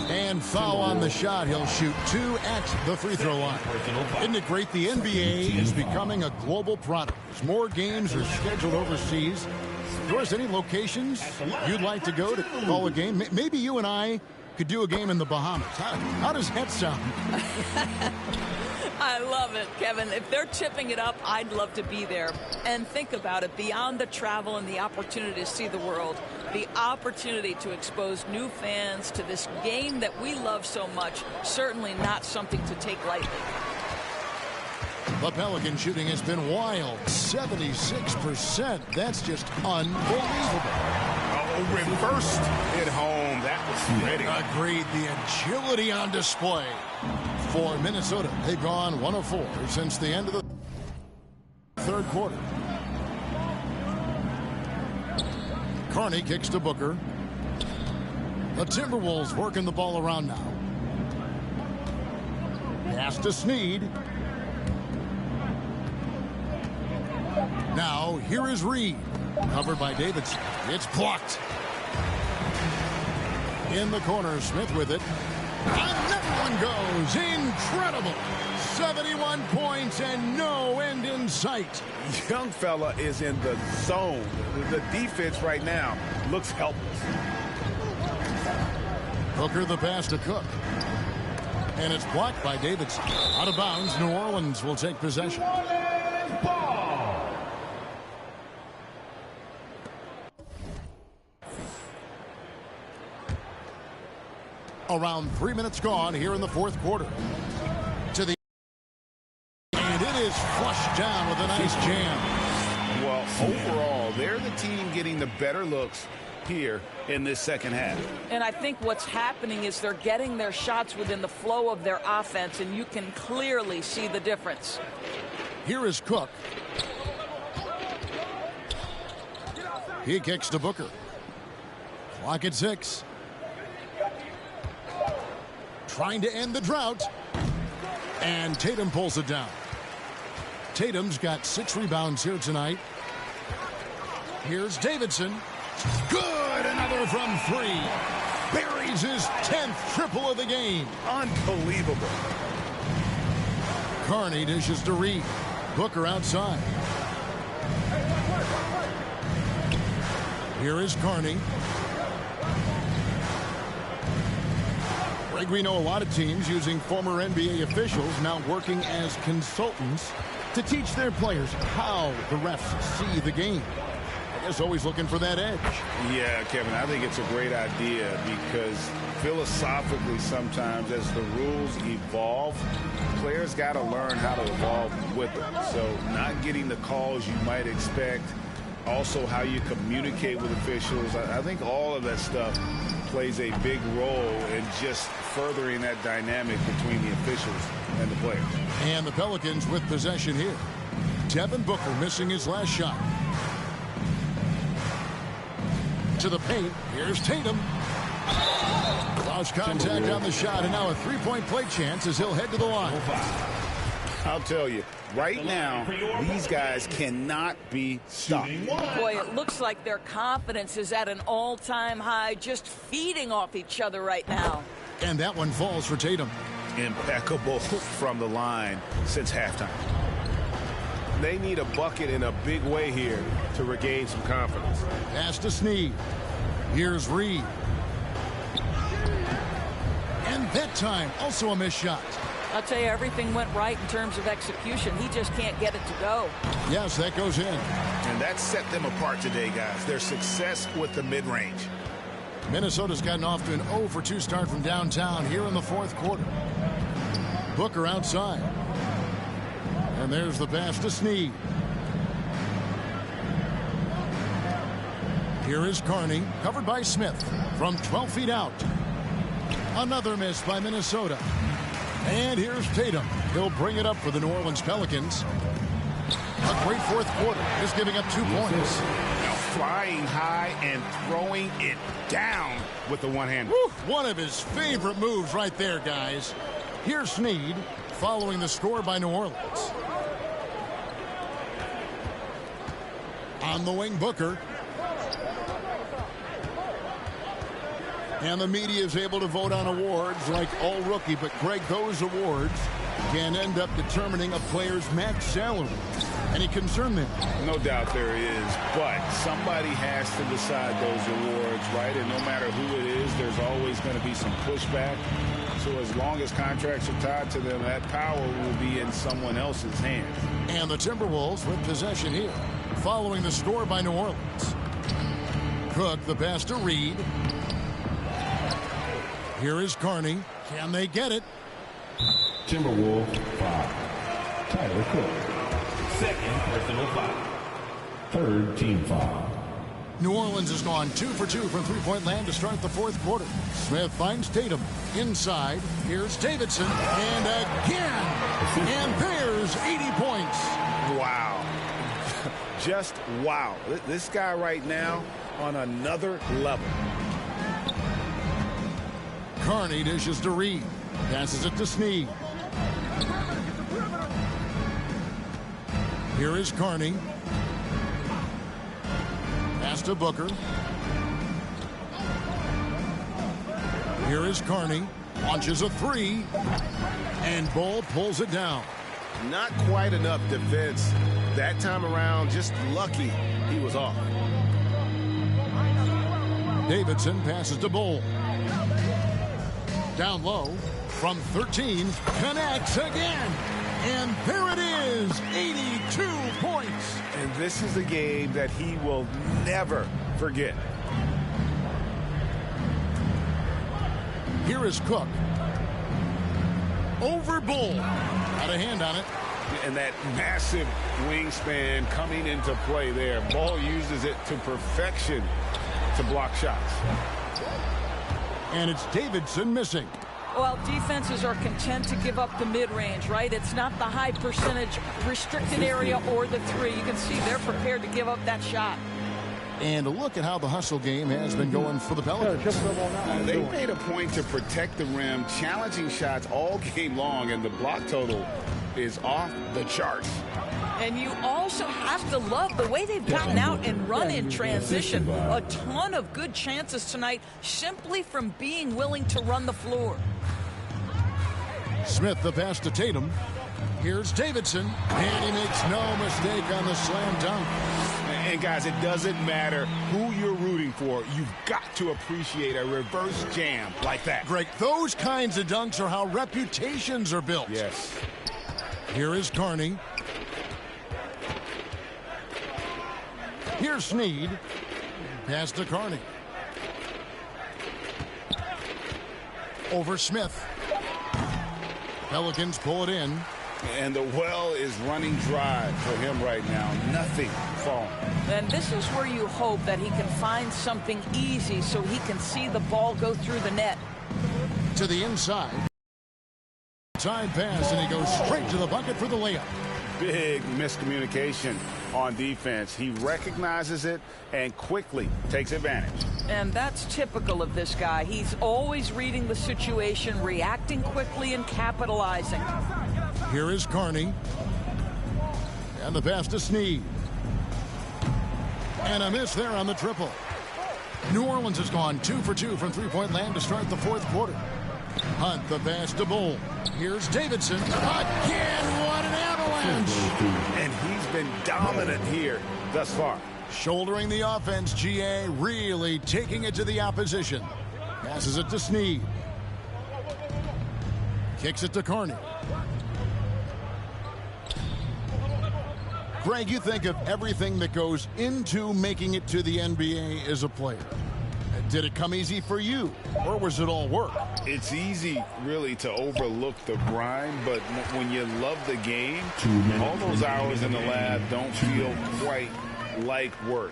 And foul on the shot. He'll shoot 2 at the free throw line. Isn't it great? The NBA is becoming a global product. As more games are scheduled overseas. Yours, any locations you'd like to go to call a game? Maybe you and I could do a game in the Bahamas. How does that sound? I love it, Kevin. If they're tipping it up, I'd love to be there. And think about it, beyond the travel and the opportunity to see the world, the opportunity to expose new fans to this game that we love so much, certainly not something to take lightly. The Pelican shooting has been wild. 76%. That's just unbelievable. Oh, reversed at home. That was ready. Agreed. The agility on display for Minnesota. They've gone 1 of 4 since the end of the 3rd quarter. Carney kicks to Booker. The Timberwolves working the ball around now. Pass to Snead. Now, here is Reed. Covered by Davidson. It's blocked. In the corner, Smith with it. Another one goes. Incredible. 71 points and no end in sight. Young fella is in the zone. The defense right now looks helpless. Booker the pass to Cook. And it's blocked by Davidson. Out of bounds, New Orleans will take possession. Around 3 minutes gone here in the fourth quarter. To the and it is flushed down with a nice jam. Well, overall, they're the team getting the better looks here in this second half. And I think what's happening is they're getting their shots within the flow of their offense, and you can clearly see the difference. Here is Cook. He kicks to Booker. Clock at 6. Trying to end the drought. And Tatum pulls it down. Tatum's got 6 rebounds here tonight. Here's Davidson. Good! Another from 3. Buries his 10th triple of the game. Unbelievable. Carney dishes to Reed. Booker outside. Here is Carney. Greg, we know a lot of teams using former NBA officials now working as consultants to teach their players how the refs see the game. I guess always looking for that edge. Yeah, Kevin, I think it's a great idea because philosophically sometimes as the rules evolve, players got to learn how to evolve with them. So not getting the calls you might expect, also how you communicate with officials. I think all of that stuff plays a big role in just furthering that dynamic between the officials and the players. And the Pelicans with possession here. Devin Booker missing his last shot. To the paint. Here's Tatum. Lost contact on the shot, and now a three-point play chance as he'll head to the line. I'll tell you, right now, these guys cannot be stopped. Boy, it looks like their confidence is at an all-time high, just feeding off each other right now. And that one falls for Tatum. Impeccable from the line since halftime. They need a bucket in a big way here to regain some confidence. Pass to Snead. Here's Reed. And that time, also a missed shot. I'll tell you, everything went right in terms of execution. He just can't get it to go. Yes, that goes in. And that set them apart today, guys. Their success with the mid-range. Minnesota's gotten off to an 0-for-2 start from downtown here in the fourth quarter. Booker outside. And there's the pass to Snead. Here is Carney, covered by Smith from 12 feet out. Another miss by Minnesota. And here's Tatum. He'll bring it up for the New Orleans Pelicans. A great fourth quarter. Just giving up 2 points. Now flying high and throwing it down with the one-hander. One of his favorite moves right there, guys. Here's Snead following the score by New Orleans. On the wing, Booker. And the media is able to vote on awards like all rookie. But, Greg, those awards can end up determining a player's max salary. Any concern there? No doubt there is. But somebody has to decide those awards, right? And no matter who it is, there's always going to be some pushback. So as long as contracts are tied to them, that power will be in someone else's hands. And the Timberwolves with possession here, following the score by New Orleans. Cook, the pass to Reed. Here is Carney. Can they get it? Timberwolves foul. Tyler Cook. Second personal foul. Third team foul. New Orleans has gone 2 for 2 from three-point land to start the fourth quarter. Smith finds Tatum. Inside, here's Davidson. And again. And there's 80 points. Wow. Just wow. This guy right now on another level. Carney dishes to Reed. Passes it to Snead. Here is Carney. Pass to Booker. Here is Carney. Launches a three. And Bull pulls it down. Not quite enough defense that time around. Just lucky he was off. Davidson passes to Bull. Down low from 13, connects again. And there it is, 82 points. And this is a game that he will never forget. Here is Cook. Over Bull. Got a hand on it. And that massive wingspan coming into play there. Ball uses it to perfection to block shots. And it's Davidson missing. Well, defenses are content to give up the mid-range, right? It's not the high percentage restricted area or the three. You can see they're prepared to give up that shot. And look at how the hustle game has been going for the Pelicans. They made a point to protect the rim, challenging shots all game long, and the block total is off the charts. And you also have to love the way they've gotten out and run in transition. A ton of good chances tonight simply from being willing to run the floor. Smith the pass to Tatum. Here's Davidson, and he makes no mistake on the slam dunk. And guys, it doesn't matter who you're rooting for. You've got to appreciate a reverse jam like that. Greg, those kinds of dunks are how reputations are built. Yes. Here is Carney. Here's Snead. Pass to Carney. Over Smith. Pelicans pull it in. And the well is running dry for him right now. Nothing falling. And this is where you hope that he can find something easy so he can see the ball go through the net. To the inside. Side pass, and he goes straight to the bucket for the layup. Big miscommunication on defense. He recognizes it and quickly takes advantage. And that's typical of this guy. He's always reading the situation, reacting quickly, and capitalizing. Here is Carney. And the pass to Snead. And a miss there on the triple. New Orleans has gone 2 for 2 from three-point land to start the fourth quarter. Hunt the pass to Bull. Here's Davidson. Again, what an avalanche. And he's been dominant here thus far. Shouldering the offense, GA really taking it to the opposition. Passes it to Snead. Kicks it to Carney. Greg, you think of everything that goes into making it to the NBA as a player. Did it come easy for you, or was it all work? It's easy, really, to overlook the grind, but when you love the game, all those hours in the lab don't feel quite like work.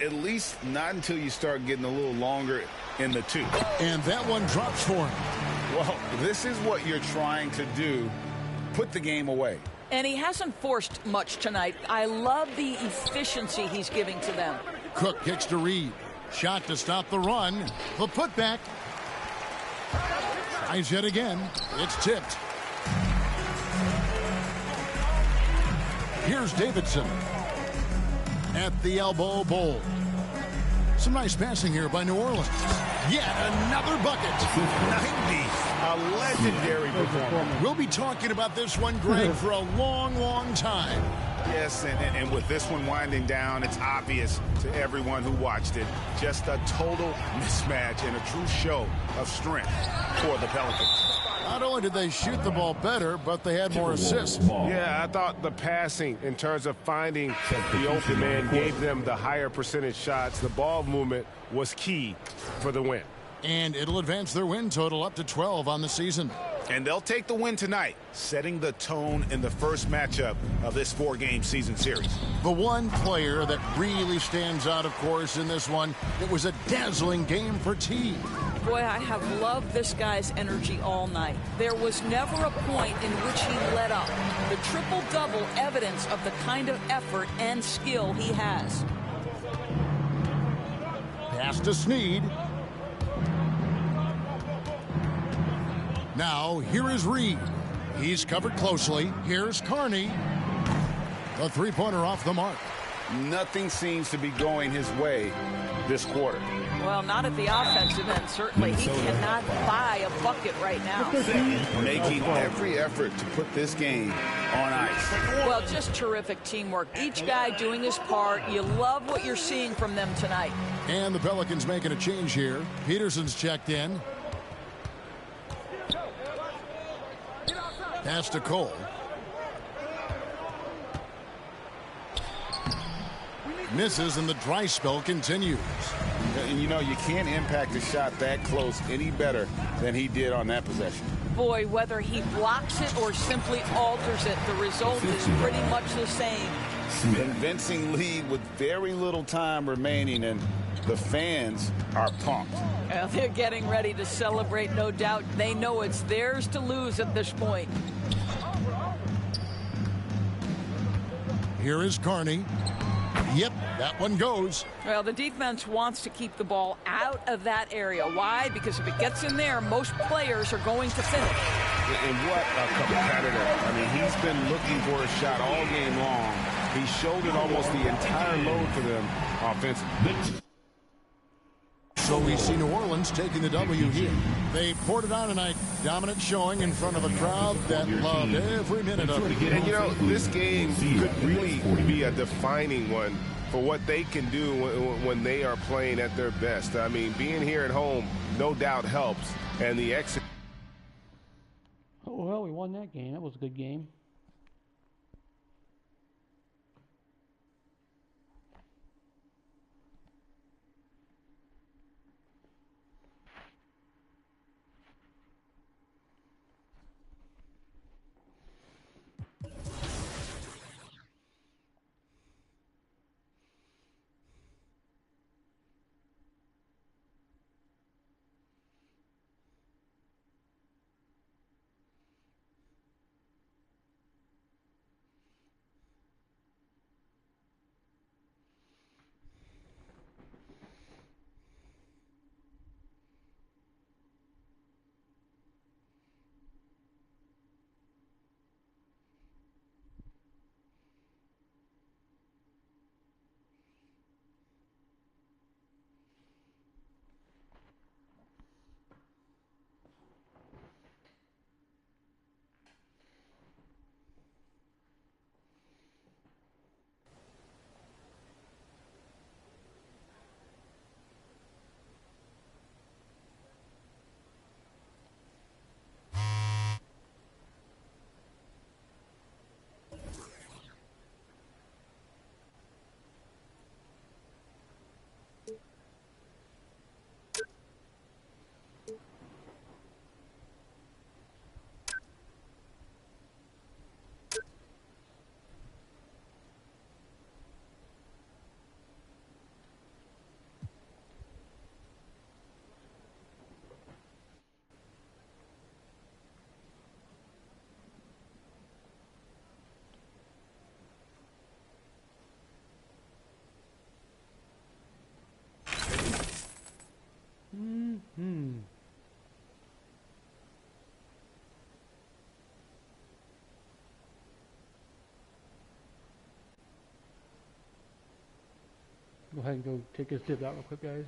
At least not until you start getting a little longer in the tooth. And that one drops for him. Well, this is what you're trying to do. Put the game away. And he hasn't forced much tonight. I love the efficiency he's giving to them. Cook kicks to Reed. Shot to stop the run. The putback. Tries yet again. It's tipped. Here's Davidson. At the elbow, Bull. Some nice passing here by New Orleans. Yet another bucket. 90. A legendary performance. We'll be talking about this one, Greg, for a long, long time. Yes, and with this one winding down, it's obvious to everyone who watched it. Just a total mismatch and a true show of strength for the Pelicans. Not only did they shoot the ball better, but they had more assists. Yeah, I thought the passing in terms of finding the open man gave them the higher percentage shots. The ball movement was key for the win. And it'll advance their win total up to 12 on the season. And they'll take the win tonight, setting the tone in the first matchup of this 4-game season series. The one player that really stands out, of course, in this one, it was a dazzling game for T. Boy, I have loved this guy's energy all night. There was never a point in which he let up. The triple-double evidence of the kind of effort and skill he has. Pass to Snead. Now, here is Reed. He's covered closely. Here's Carney. The three-pointer off the mark. Nothing seems to be going his way this quarter. Well, not at the offensive end, certainly. He cannot buy a bucket right now. Making every effort to put this game on ice. Well, just terrific teamwork. Each guy doing his part. You love what you're seeing from them tonight. And the Pelicans making a change here. Peterson's checked in. Pass to Cole. Misses, and the dry spell continues. And you know, you can't impact a shot that close any better than he did on that possession. Boy, whether he blocks it or simply alters it, the result is pretty much the same. Convincing lead with very little time remaining, and the fans are pumped. Well, they're getting ready to celebrate, no doubt. They know it's theirs to lose at this point. Here is Carney. Yep, that one goes. Well, the defense wants to keep the ball out of that area. Why? Because if it gets in there, most players are going to finish. And what a competitor. I mean, he's been looking for a shot all game long. He shouldered almost the entire load for them offensively. So we see New Orleans taking the W here. They poured it on tonight. Dominant showing in front of a crowd that loved every minute of it. And, you know, this game could really be a defining one for what they can do when they are playing at their best. I mean, being here at home no doubt helps. And the exit. Oh, well, we won that game. That was a good game. Go ahead and go take this dip out real quick, guys.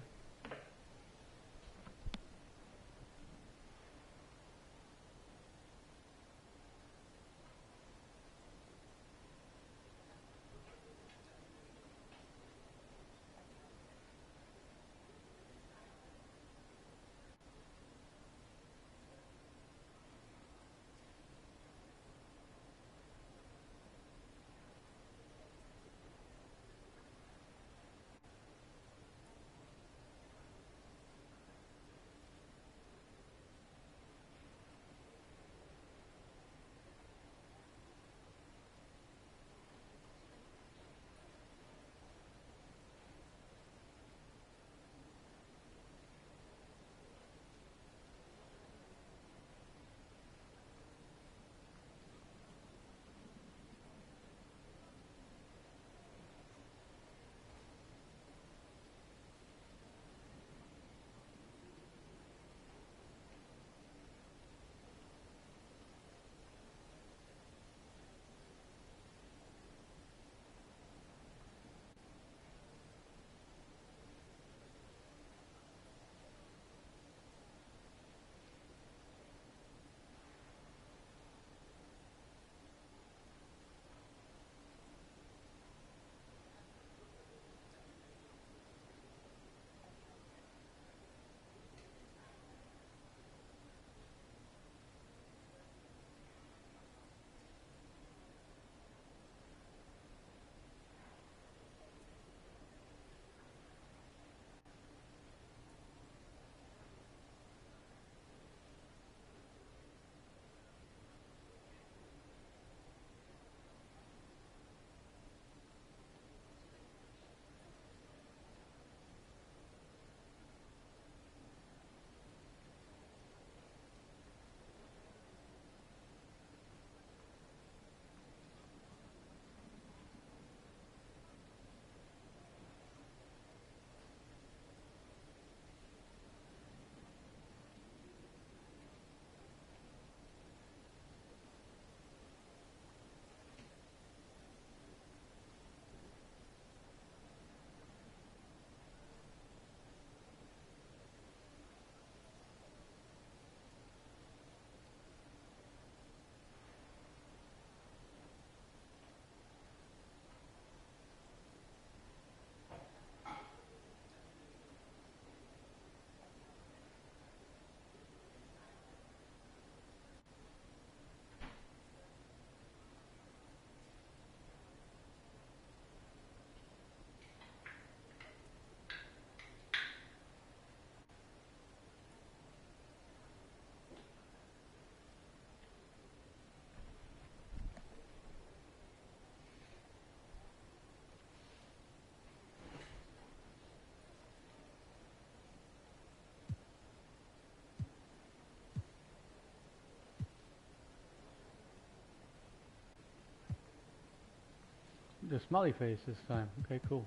The smiley face this time. Okay, cool.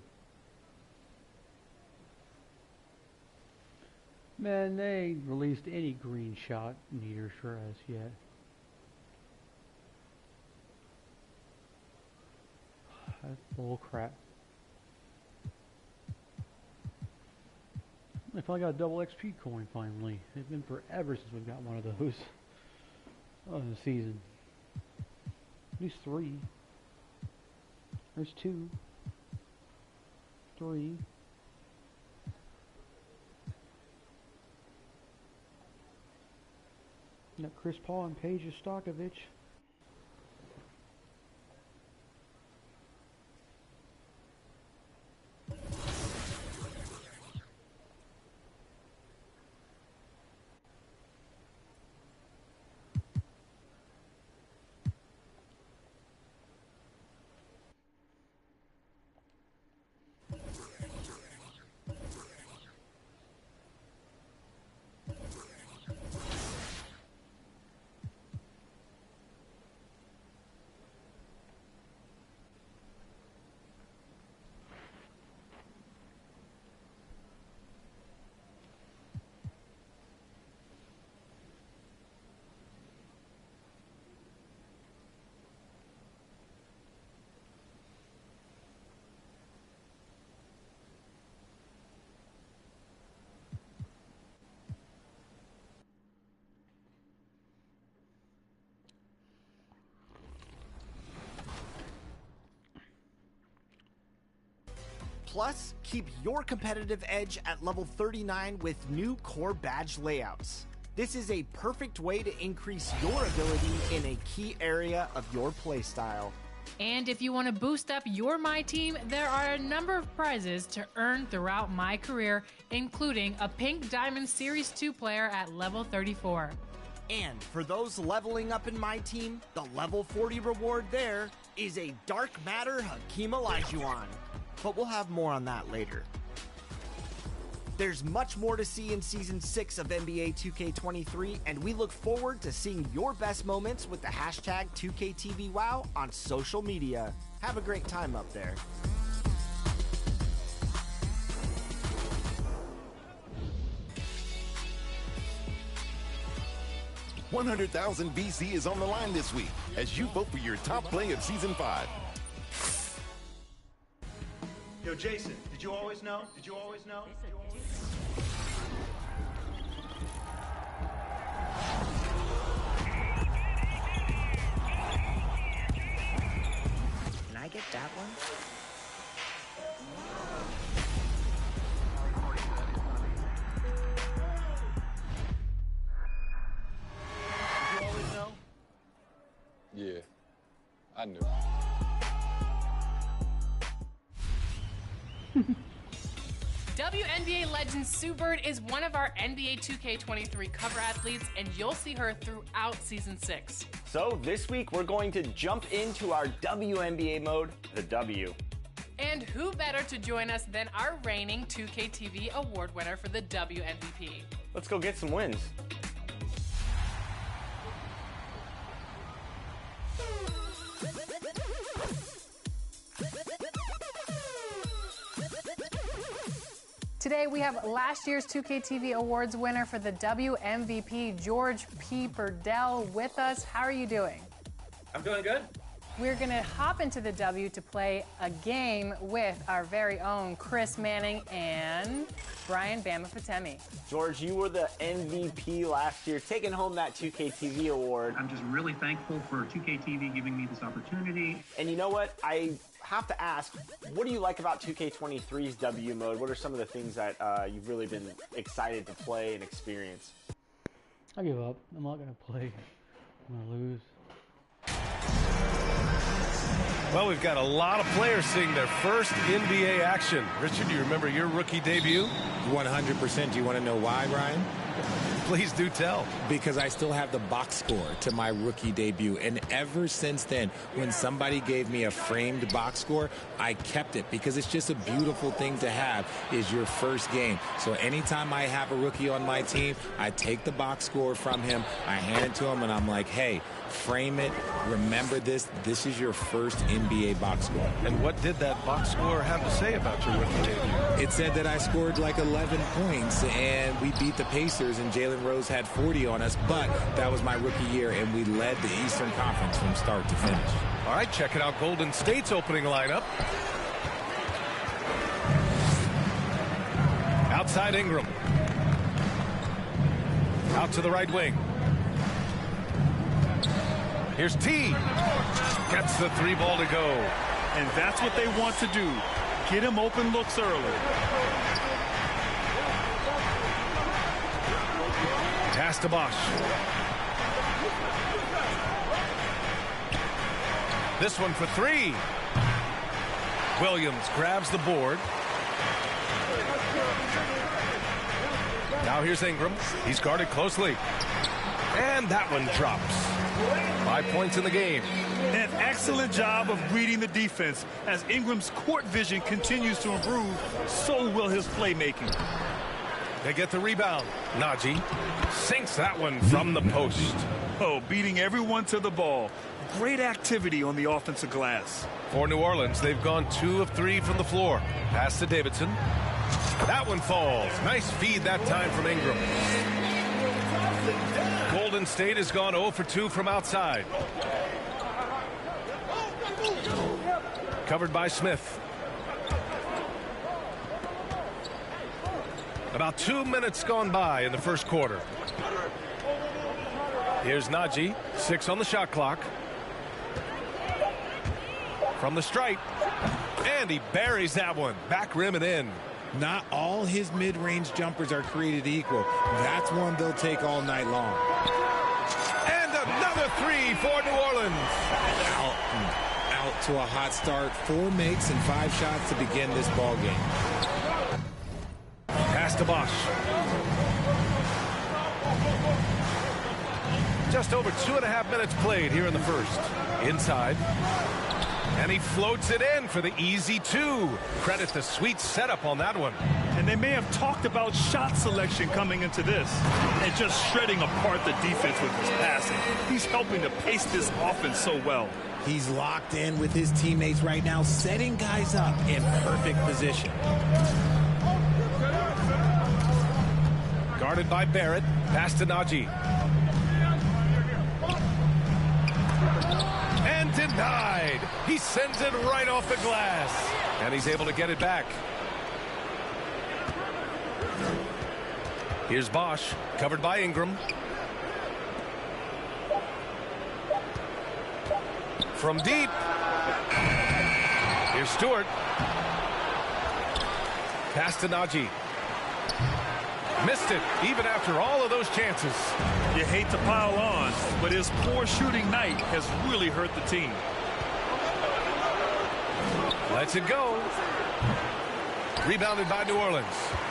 Man, they ain't released any green shot meters for us yet. That's bull crap. I finally got a double XP coin finally. It's been forever since we've got one of those. Oh, in the season. At least 3. There's 2. 3. Got Chris Paul and Paige Stokovich. Plus, keep your competitive edge at level 39 with new core badge layouts. This is a perfect way to increase your ability in a key area of your playstyle. And if you want to boost up your My Team, there are a number of prizes to earn throughout my career, including a Pink Diamond Series 2 player at level 34. And for those leveling up in My Team, the level 40 reward there is a Dark Matter Hakeem Olajuwon. But we'll have more on that later. There's much more to see in Season 6 of NBA 2K23, and we look forward to seeing your best moments with the hashtag 2KTVWow on social media. Have a great time up there. $100,000 VC is on the line this week as you vote for your top play of Season 5. Yo, Jason, did you always know? Did you always know? Can I get that one? Did you always know? Yeah, I knew. WNBA legend Sue Bird is one of our NBA 2K23 cover athletes, and you'll see her throughout Season 6. So this week we're going to jump into our WNBA mode, the W. And who better to join us than our reigning 2KTV award winner for the WMVP? Let's go get some wins. Today we have last year's 2KTV Awards winner for the WMVP, George P. Burdell, with us. How are you doing? I'm doing good. We're going to hop into the W to play a game with our very own Chris Manning and Brian Bama Fatemi. George, you were the MVP last year, taking home that 2KTV award. I'm just really thankful for 2KTV giving me this opportunity. And you know what? I have to ask, what do you like about 2K23's W mode? What are some of the things that you've really been excited to play and experience? I give up. I'm not going to play. I'm going to lose. Well, we've got a lot of players seeing their first NBA action. Richard, do you remember your rookie debut? 100%. Do you want to know why, Ryan? Please do tell. Because I still have the box score to my rookie debut. And ever since then, when somebody gave me a framed box score, I kept it because it's just a beautiful thing to have is your first game. So anytime I have a rookie on my team, I take the box score from him, I hand it to him, and I'm like, hey, frame it. Remember this. This is your first NBA box score. And what did that box score have to say about your rookie debut? It said that I scored like 11 points, and we beat the Pacers, and Jalen Rose had 40 on us, but that was my rookie year, and we led the Eastern Conference from start to finish. All right, checking out Golden State's opening lineup. Outside Ingram. Out to the right wing. Here's T. Gets the 3 ball to go. And that's what they want to do. Get him open looks early. Pass to Bosch. This one for 3. Williams grabs the board. Now here's Ingram. He's guarded closely. And that one drops. 5 points in the game. An excellent job of reading the defense. As Ingram's court vision continues to improve, so will his playmaking. They get the rebound. Najee sinks that one from the post. Oh, beating everyone to the ball. Great activity on the offensive glass. For New Orleans, they've gone 2 of 3 from the floor. Pass to Davidson. That one falls. Nice feed that time from Ingram. Golden State has gone 0 for 2 from outside. Covered by Smith. About 2 minutes gone by in the first quarter. Here's Najee, 6 on the shot clock. From the stripe. And he buries that one. Back rim and in. Not all his mid-range jumpers are created equal. That's one they'll take all night long. And another 3 for New Orleans. Out to a hot start. 4 makes and 5 shots to begin this ball game. Pass to Bosch. Just over 2.5 minutes played here in the first. Inside. And he floats it in for the easy 2. Credit the sweet setup on that one. And they may have talked about shot selection coming into this and just shredding apart the defense with his passing. He's helping to pace this offense so well. He's locked in with his teammates right now, setting guys up in perfect position. Guarded by Barrett. Pass to Najee. And denied. He sends it right off the glass. And he's able to get it back. Here's Bosch, covered by Ingram. From deep. Here's Stewart. Pass to Najee. Missed it, even after all of those chances. You hate to pile on, but his poor shooting night has really hurt the team. Lets it go. Rebounded by New Orleans.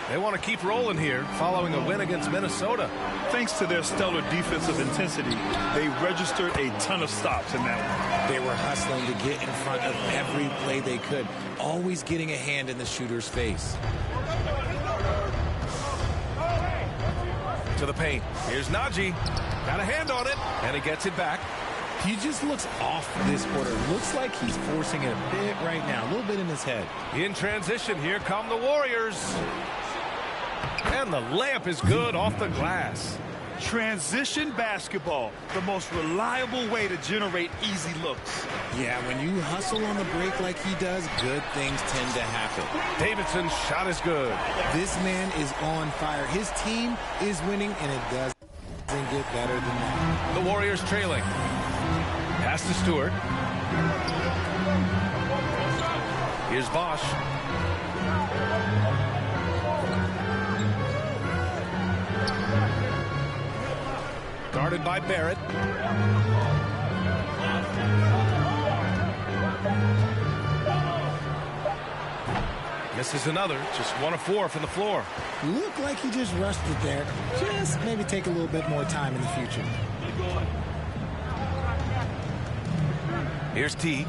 They want to keep rolling here following a win against Minnesota. Thanks to their stellar defensive intensity, they registered a ton of stops in that one. They were hustling to get in front of every play they could, always getting a hand in the shooter's face. To the paint. Here's Najee. Got a hand on it, and he gets it back. He just looks off this quarter. Looks like he's forcing it a bit right now, a little bit in his head. In transition, here come the Warriors. And the layup is good off the glass. Transition basketball, the most reliable way to generate easy looks. Yeah, when you hustle on the break like he does, good things tend to happen. Davidson's shot is good. This man is on fire. His team is winning, and it doesn't get better than that. The Warriors trailing. Pass to Stewart. Here's Bosch. Guarded by Barrett. Misses another. Just 1 of 4 from the floor. Looked like he just rushed it there. Just maybe take a little bit more time in the future. Here's T.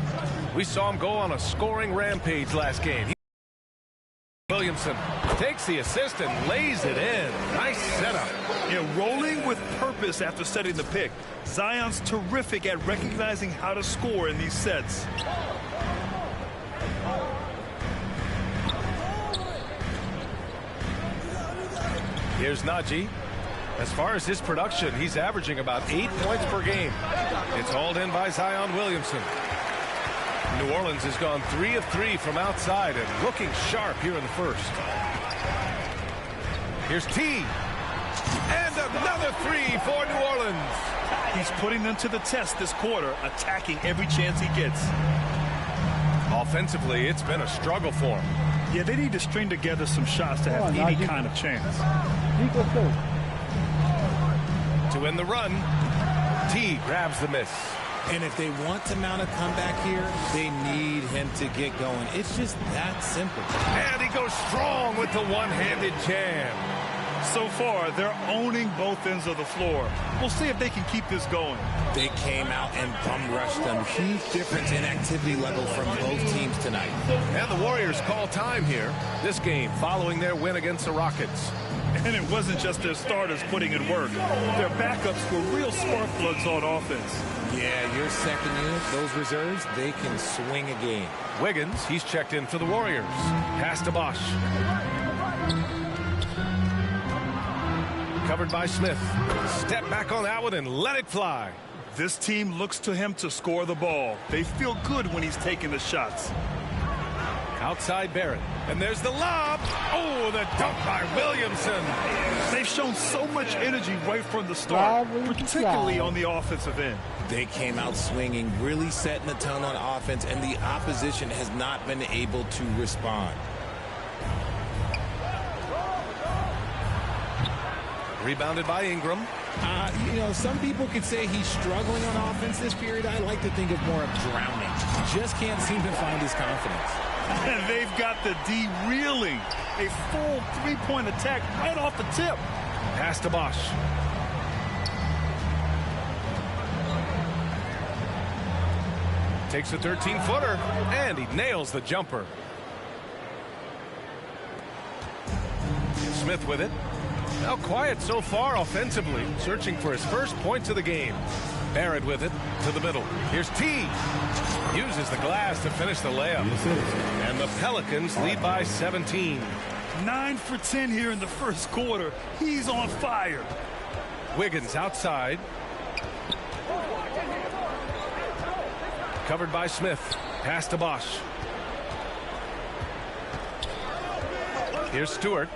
We saw him go on a scoring rampage last game. Williamson takes the assist and lays it in. Nice setup. Yeah, rolling with purpose after setting the pick. Zion's terrific at recognizing how to score in these sets. Here's Najee. As far as his production, he's averaging about 8 points per game. It's hauled in by Zion Williamson. New Orleans has gone 3 of 3 from outside and looking sharp here in the first. Here's T. And another 3 for New Orleans. He's putting them to the test this quarter, attacking every chance he gets. Offensively, it's been a struggle for him. Yeah, they need to string together some shots to have any kind of chance. To win the run, T grabs the miss. And if they want to mount a comeback here, they need him to get going. It's just that simple. And he goes strong with the one-handed jam. So far, they're owning both ends of the floor. We'll see if they can keep this going. They came out and bum rushed them. Huge difference in activity level from both teams tonight. And the Warriors call time here. This game following their win against the Rockets. And it wasn't just their starters putting in work. Their backups were real spark plugs on offense. Yeah, your second unit, those reserves, they can swing a game. Wiggins, he's checked in for the Warriors. Pass to Bosch. Covered by Smith. Step back on that one and let it fly. This team looks to him to score the ball. They feel good when he's taking the shots. Outside Barrett. And there's the lob. Oh, the dunk by Williamson. They've shown so much energy right from the start, particularly on the offensive end. They came out swinging, really setting the tone on offense, and the opposition has not been able to respond. Rebounded by Ingram. You know, some people could say he's struggling on offense this period. I like to think of more of drowning. Just can't seem to find his confidence. And they've got the D reeling. A full three-point attack right off the tip. Pass to Bosch. Takes a 13-footer, and he nails the jumper. Smith with it. Now quiet so far offensively, searching for his first points of the game. Barrett with it to the middle. Here's T. Uses the glass to finish the layup. And the Pelicans lead by 17. 9 for 10 here in the first quarter. He's on fire. Wiggins outside. Covered by Smith. Pass to Bosch. Here's Stewart.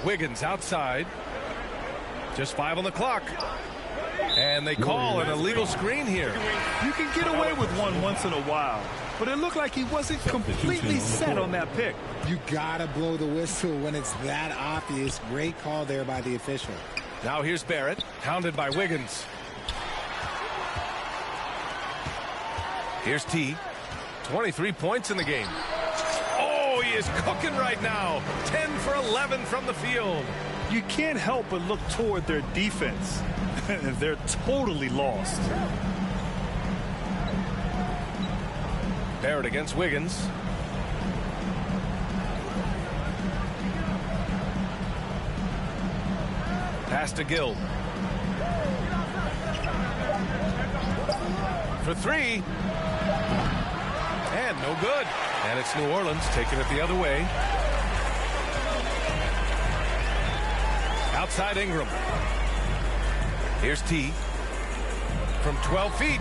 Wiggins outside. Just 5 on the clock. And they call an illegal screen here. You can get away with one once in a while, but it looked like he wasn't completely set on that pick. You gotta blow the whistle when it's that obvious. Great call there by the official. Now here's Barrett, hounded by Wiggins. Here's T. 23 points in the game. Oh, he is cooking right now. 10 for 11 from the field. You can't help but look toward their defense. They're totally lost. Barrett against Wiggins. Pass to Gill. For 3. And no good. And it's New Orleans taking it the other way. Outside Ingram. Here's T. From 12 feet.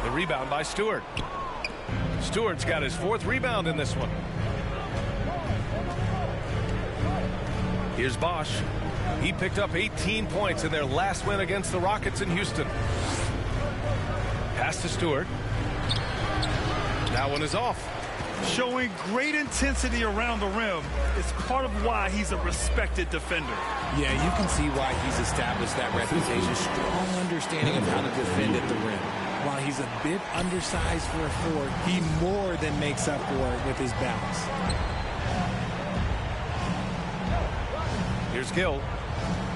The rebound by Stewart. Stewart's got his 4th rebound in this one. Here's Bosch. He picked up 18 points in their last win against the Rockets in Houston. Pass to Stewart. That one is off. Showing great intensity around the rim is part of why he's a respected defender. Yeah, you can see why he's established that reputation. Strong understanding of how to defend at the rim. While he's a bit undersized for a 4, he more than makes up for it with his bounce. Here's Gill.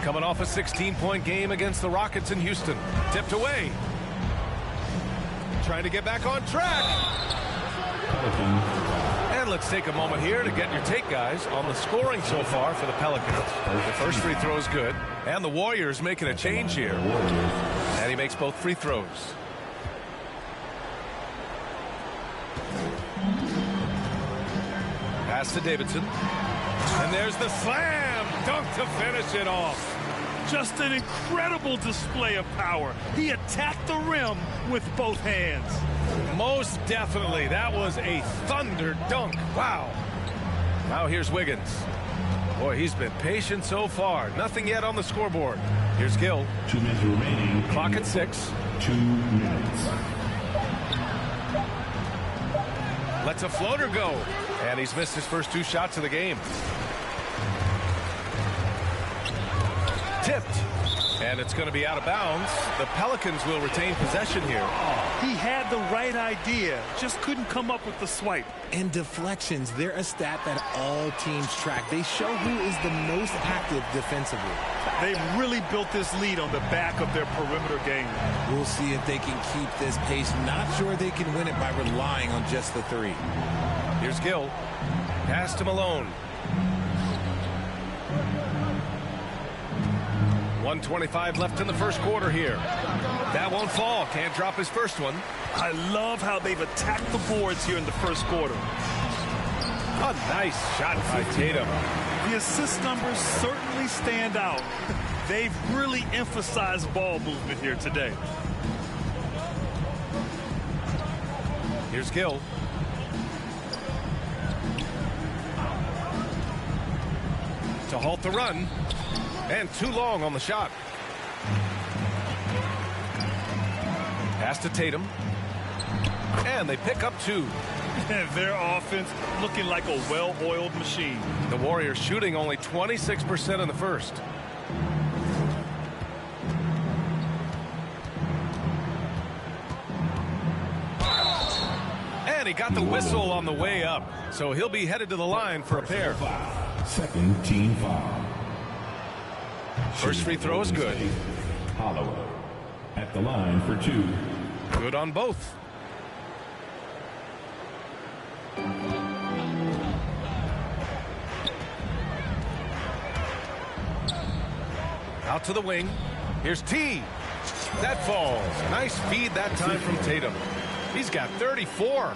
Coming off a 16-point game against the Rockets in Houston. Tipped away. Trying to get back on track. And let's take a moment here to get your take, guys, on the scoring so far for the Pelicans. The first free throw is good. And the Warriors making a change here. And he makes both free throws. Pass to Davidson. And there's the slam dunk to finish it off. Just an incredible display of power. He attacked the rim with both hands. Most definitely. That was a thunder dunk. Wow. Now here's Wiggins. Boy, he's been patient so far. Nothing yet on the scoreboard. Here's Gill. 2 minutes remaining. Clock at 6. 2 minutes. Lets a floater go. And he's missed his first 2 shots of the game. Tipped. And it's going to be out of bounds. The Pelicans will retain possession here. He had the right idea, just couldn't come up with the swipe. And deflections, they're a stat that all teams track. They show who is the most active defensively. They've really built this lead on the back of their perimeter game. We'll see if they can keep this pace. Not sure they can win it by relying on just the 3. Here's Gill. Pass to Malone. 1:25 left in the first quarter here. That won't fall. Can't drop his first one. I love how they've attacked the boards here in the first quarter. A nice shot by Tatum. The assist numbers certainly stand out. They've really emphasized ball movement here today. Here's Gill. To halt the run. And too long on the shot. Pass to Tatum. And they pick up 2. Their offense looking like a well-oiled machine. The Warriors shooting only 26% in the first. And he got the whistle on the way up. So he'll be headed to the line for a pair. Second team foul. First free throw is good. Holloway at the line for 2. Good on both. Out to the wing. Here's T. That falls. Nice feed that time from Tatum. He's got 34.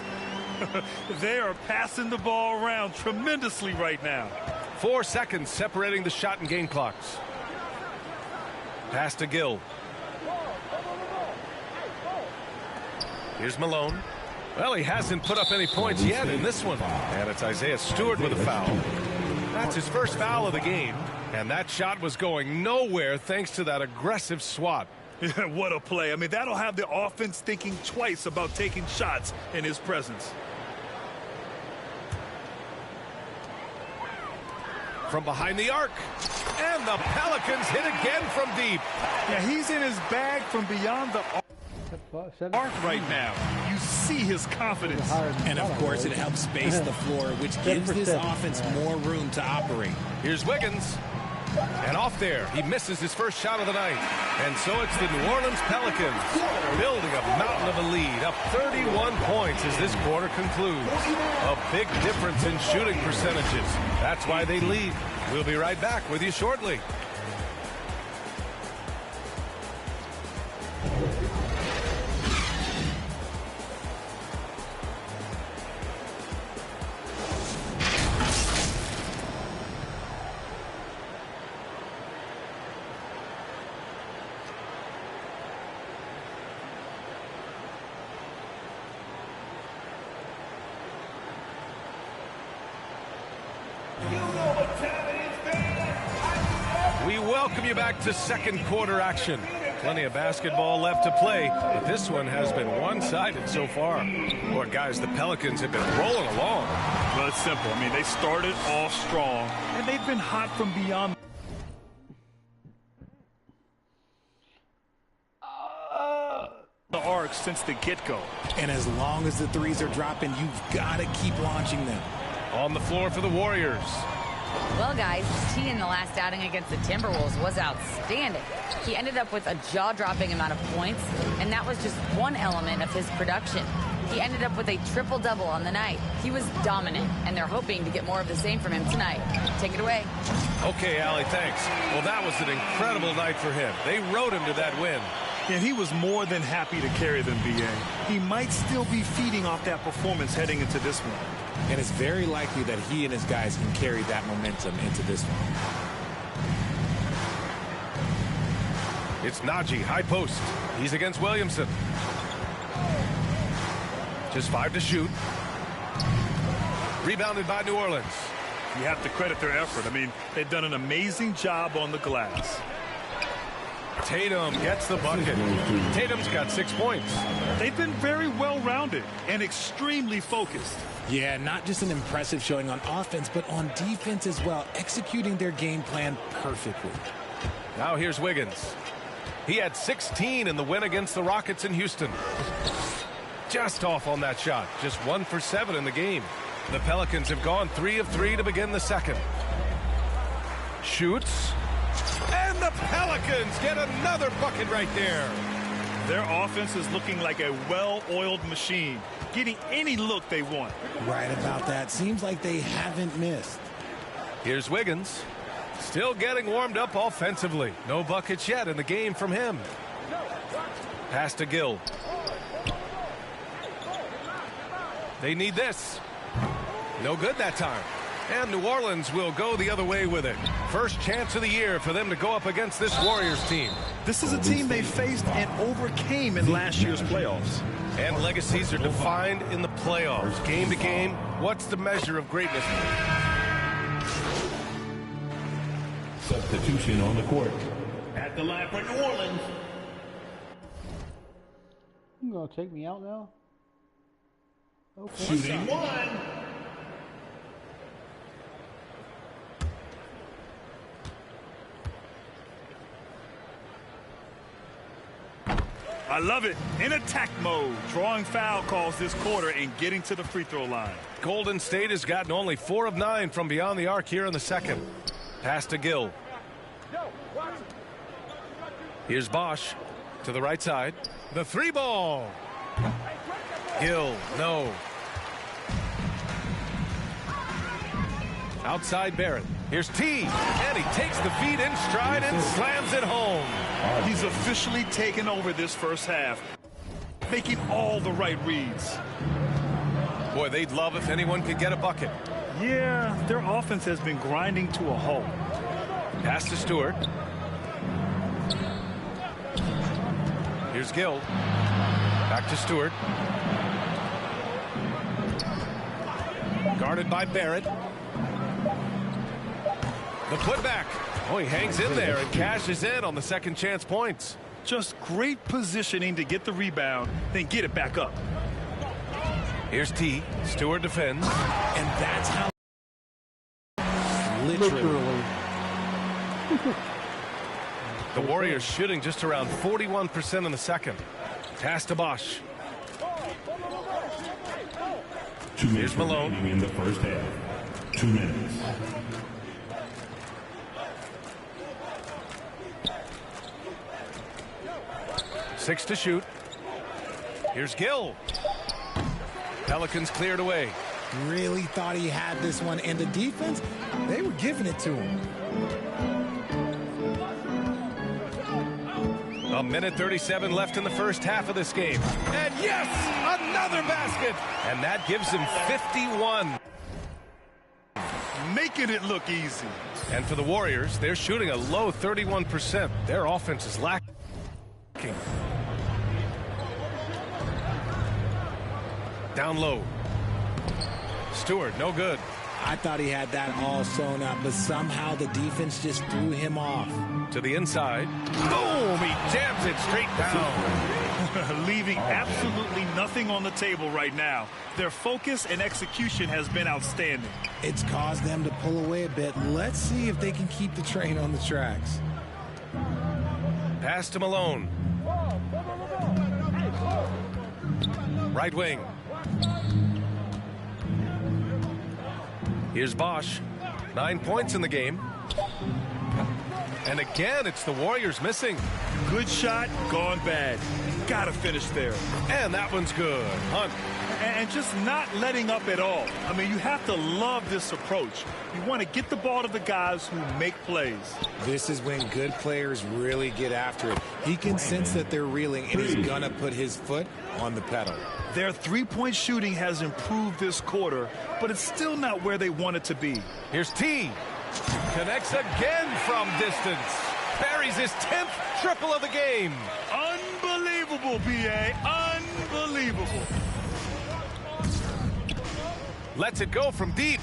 They are passing the ball around tremendously right now. 4 seconds separating the shot and game clocks. Pass to Gill. Here's Malone. Well, he hasn't put up any points yet in this one. And it's Isaiah Stewart with a foul. That's his first foul of the game. And that shot was going nowhere thanks to that aggressive swat. What a play. I mean, that'll have the offense thinking twice about taking shots in his presence. From behind the arc. And the Pelicans hit again from deep. Yeah, he's in his bag from beyond the arc right now. You see his confidence. And, of course, it helps space the floor, which gives this offense more room to operate. Here's Wiggins. And off there, he misses his first shot of the night. And so it's the New Orleans Pelicans building a mountain of a lead, up 31 points as this quarter concludes. A big difference in shooting percentages. That's why they lead. We'll be right back with you shortly. We welcome you back to second quarter action. Plenty of basketball left to play, but this one has been one-sided so far. Boy, guys, the Pelicans have been rolling along. Well, it's simple. I mean, they started off strong, and they've been hot from beyond the arc since the get-go. And as long as the threes are dropping, you've got to keep launching them. On the floor for the Warriors. Well, guys, T in the last outing against the Timberwolves was outstanding. He ended up with a jaw-dropping amount of points, and that was just one element of his production. He ended up with a triple-double on the night. He was dominant, and they're hoping to get more of the same from him tonight. Take it away. Okay, Allie, thanks. Well, that was an incredible night for him. They rode him to that win. And he was more than happy to carry them, B.A. He might still be feeding off that performance heading into this one. And it's very likely that he and his guys can carry that momentum into this one. It's Najee, high post. He's against Williamson. Just 5 to shoot. Rebounded by New Orleans. You have to credit their effort. I mean, they've done an amazing job on the glass. Tatum gets the bucket. Tatum's got 6 points. They've been very well-rounded and extremely focused. Yeah, not just an impressive showing on offense, but on defense as well, executing their game plan perfectly. Now here's Wiggins. He had 16 in the win against the Rockets in Houston. Just off on that shot. Just 1 for 7 in the game. The Pelicans have gone 3 of 3 to begin the second. Shoots. And the Pelicans get another bucket right there. Their offense is looking like a well-oiled machine, getting any look they want. Right about that. Seems like they haven't missed. Here's Wiggins. Still getting warmed up offensively. No buckets yet in the game from him. Pass to Gill. They need this. No good that time. And New Orleans will go the other way with it. First chance of the year for them to go up against this Warriors team. This is a team they faced and overcame in last year's playoffs. And legacies are defined in the playoffs. Game to game, what's the measure of greatness? Substitution on the court. At the line for New Orleans. You gonna take me out now? Okay. Shooting one. I love it. In attack mode, drawing foul calls this quarter and getting to the free throw line. Golden State has gotten only 4 of 9 from beyond the arc here in the second. Pass to Gill. Here's Bosch to the right side. The 3 ball. Gill, no. Outside Barrett. Here's T. And he takes the feed in stride and slams it home. He's officially taken over this first half, making all the right reads. Boy, they'd love if anyone could get a bucket. Yeah, their offense has been grinding to a halt. Pass to Stewart. Here's Gill. Back to Stewart. Guarded by Barrett. The putback. Oh, he hangs in there and cashes in on the second chance points. Just great positioning to get the rebound, then get it back up. Here's T. Stewart defends. And that's how. Literally. The Warriors shooting just around 41% in the second. Pass to Bosch. 2 minutes Here's Malone in the first half. 2 minutes. Six to shoot. Here's Gill. Pelicans cleared away. Really thought he had this one, and the defense, they were giving it to him. A minute 37 left in the first half of this game. And yes, another basket. And that gives him 51. Making it look easy. And for the Warriors, they're shooting a low 31%. Their offense is lacking. Down low. Stewart, no good. I thought he had that all sewn up, but somehow the defense just threw him off. To the inside. Boom! He jams it straight down. Leaving absolutely nothing on the table right now. Their focus and execution has been outstanding. It's caused them to pull away a bit. Let's see if they can keep the train on the tracks. Pass to Malone. Right wing. Here's Bosch. 9 points in the game. And again, it's the Warriors missing. Good shot, gone bad. Gotta finish there. And that one's good. Hunt. And just not letting up at all. I mean, you have to love this approach. You want to get the ball to the guys who make plays. This is when good players really get after it. He can sense that they're reeling, and he's going to put his foot on the pedal. Their three-point shooting has improved this quarter, but it's still not where they want it to be. Here's T. Connects again from distance. Buries his 10th triple of the game. Unbelievable, B.A. Unbelievable. Lets it go from deep.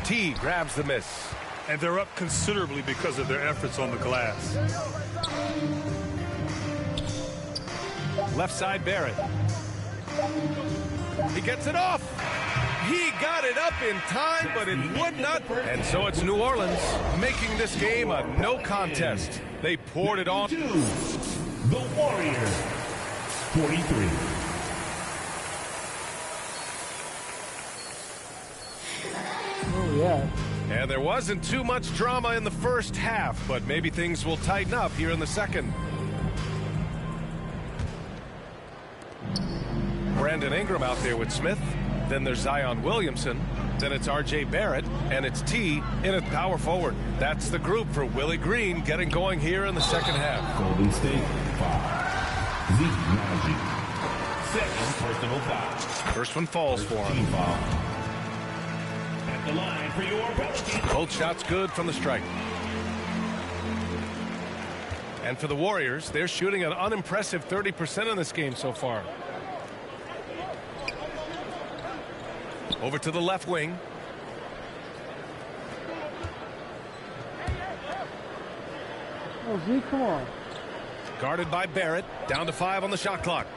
T grabs the miss. And they're up considerably because of their efforts on the glass. Left side Barrett. He gets it off. He got it up in time, but it would not. And so it's New Orleans making this game a no contest. They poured it on. The Warriors, 43. Oh, yeah. And there wasn't too much drama in the first half, but maybe things will tighten up here in the second. Brandon Ingram out there with Smith. Then there's Zion Williamson. Then it's R.J. Barrett. And it's T in at power forward. That's the group for Willie Green getting going here in the second half. Golden State, 5. Zeke Magic. Second personal foul. First one falls for him. Team foul. At the line for your Pelicans. Both shots good from the strike. And for the Warriors, they're shooting an unimpressive 30% in this game so far. Over to the left wing. Oh, Zeke, come on. Guarded by Barrett. Down to 5 on the shot clock.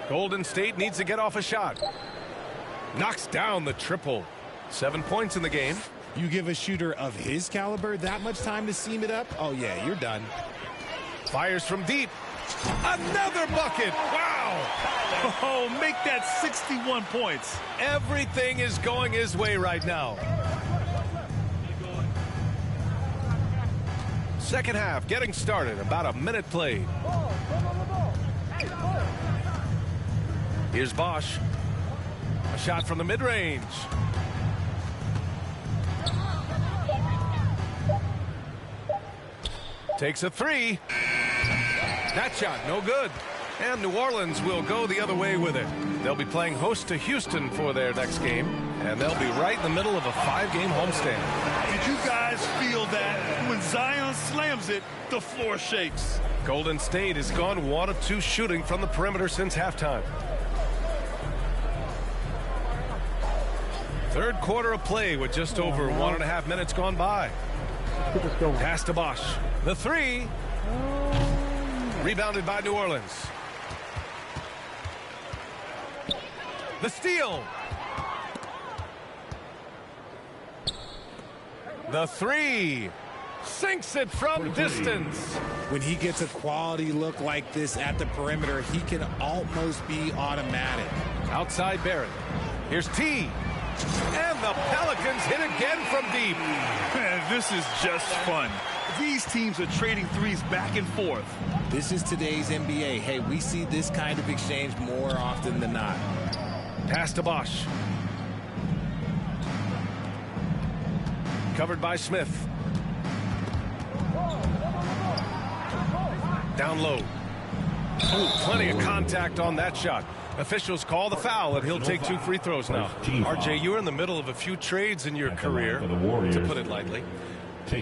Golden State needs to get off a shot. Knocks down the triple. 7 points in the game. You give a shooter of his caliber that much time to seam it up? Oh, yeah, you're done. Fires from deep. Another bucket. Wow. Oh, make that 61 points. Everything is going his way right now. Second half getting started. About a minute played. Here's Bosch. A shot from the mid-range. Takes a three. That shot no good. And New Orleans will go the other way with it. They'll be playing host to Houston for their next game, and they'll be right in the middle of a 5-game homestand. Did you guys feel that when Zion slams it, the floor shakes? Golden State has gone 1 of 2 shooting from the perimeter since halftime. Third quarter of play with just over 1.5 minutes gone by. Pass to Bosch. The three. Rebounded by New Orleans. The steal. The three. Sinks it from distance. When he gets a quality look like this at the perimeter, he can almost be automatic. Outside Barrett. Here's T. And the Pelicans hit again from deep. Man, this is just fun. These teams are trading threes back and forth. This is today's NBA. Hey, we see this kind of exchange more often than not. Pass to Bosch. Covered by Smith. Down low. Oh, plenty of contact on that shot. Officials call the foul, and he'll take 2 free throws now. RJ, you're in the middle of a few trades in your career, to put it lightly.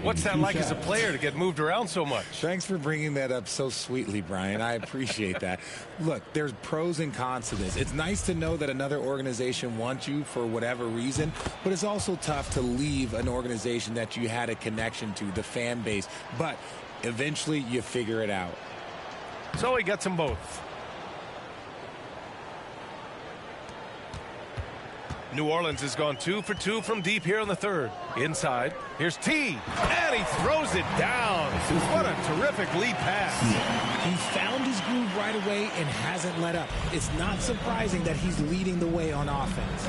What's that like as a player to get moved around so much? Thanks for bringing that up so sweetly, Brian. I appreciate that. Look, there's pros and cons to this. It's nice to know that another organization wants you for whatever reason, but it's also tough to leave an organization that you had a connection to, the fan base. But eventually you figure it out. So he gets them both. New Orleans has gone 2 for 2 from deep here in the third. Inside, here's T, and he throws it down. What a terrific lead pass. He found his groove right away and hasn't let up. It's not surprising that he's leading the way on offense.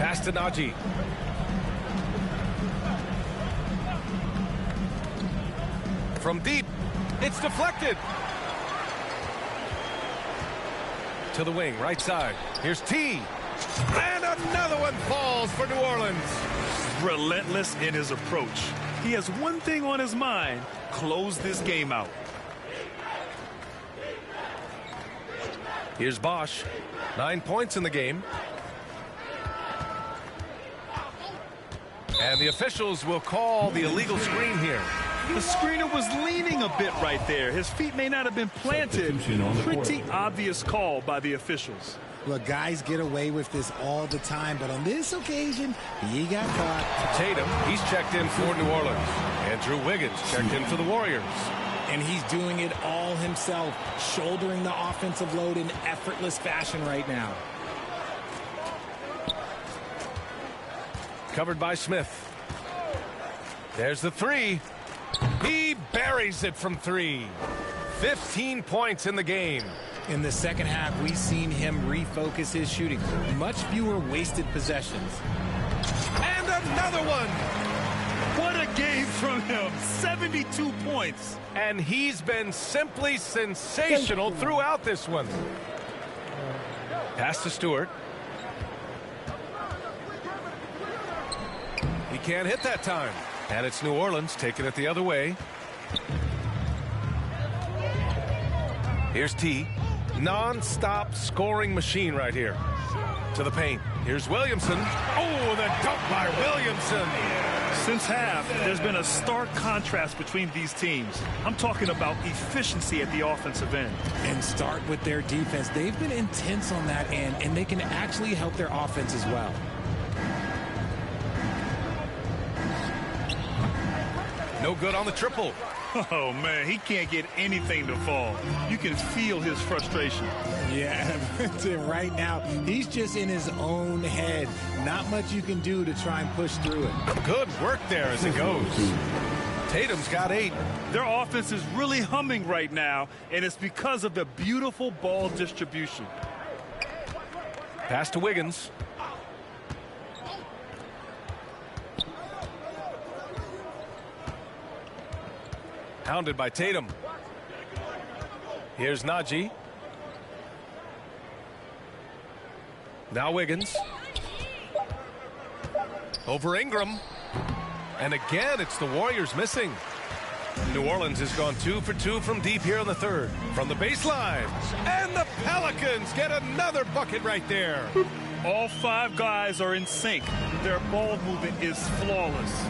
Pass to Najee. From deep, it's deflected. To the wing, right side. Here's T. And another one falls for New Orleans. Relentless in his approach. He has one thing on his mind: close this game out. Here's Bosch. 9 points in the game. And the officials will call the illegal screen here. The screener was leaning a bit right there. His feet may not have been planted. Pretty obvious call by the officials. Look, guys get away with this all the time, but on this occasion, he got caught. Tatum, he's checked in for New Orleans. Andrew Wiggins checked in for the Warriors. And he's doing it all himself, shouldering the offensive load in effortless fashion right now. Covered by Smith. There's the three. He buries it from three. 15 points in the game. In the second half, we've seen him refocus his shooting. Much fewer wasted possessions. And another one. What a game from him. 72 points. And he's been simply sensational throughout this one. Pass to Stewart. He can't hit that time. And it's New Orleans taking it the other way. Here's T. Non-stop scoring machine right here. To the paint. Here's Williamson. Oh, the dunk by Williamson. Since half, there's been a stark contrast between these teams. I'm talking about efficiency at the offensive end. And start with their defense. They've been intense on that end, and they can actually help their offense as well. No good on the triple. Oh, man, he can't get anything to fall. You can feel his frustration. Yeah, right now, he's just in his own head. Not much you can do to try and push through it. Good work there as it goes. Tatum's got 8. Their offense is really humming right now, and it's because of the beautiful ball distribution. Pass to Wiggins. Hounded by Tatum. Here's Najee. Now Wiggins. Over Ingram. And again, it's the Warriors missing. New Orleans has gone 2 for 2 from deep here in the third. From the baseline. And the Pelicans get another bucket right there. All 5 guys are in sync. Their ball movement is flawless.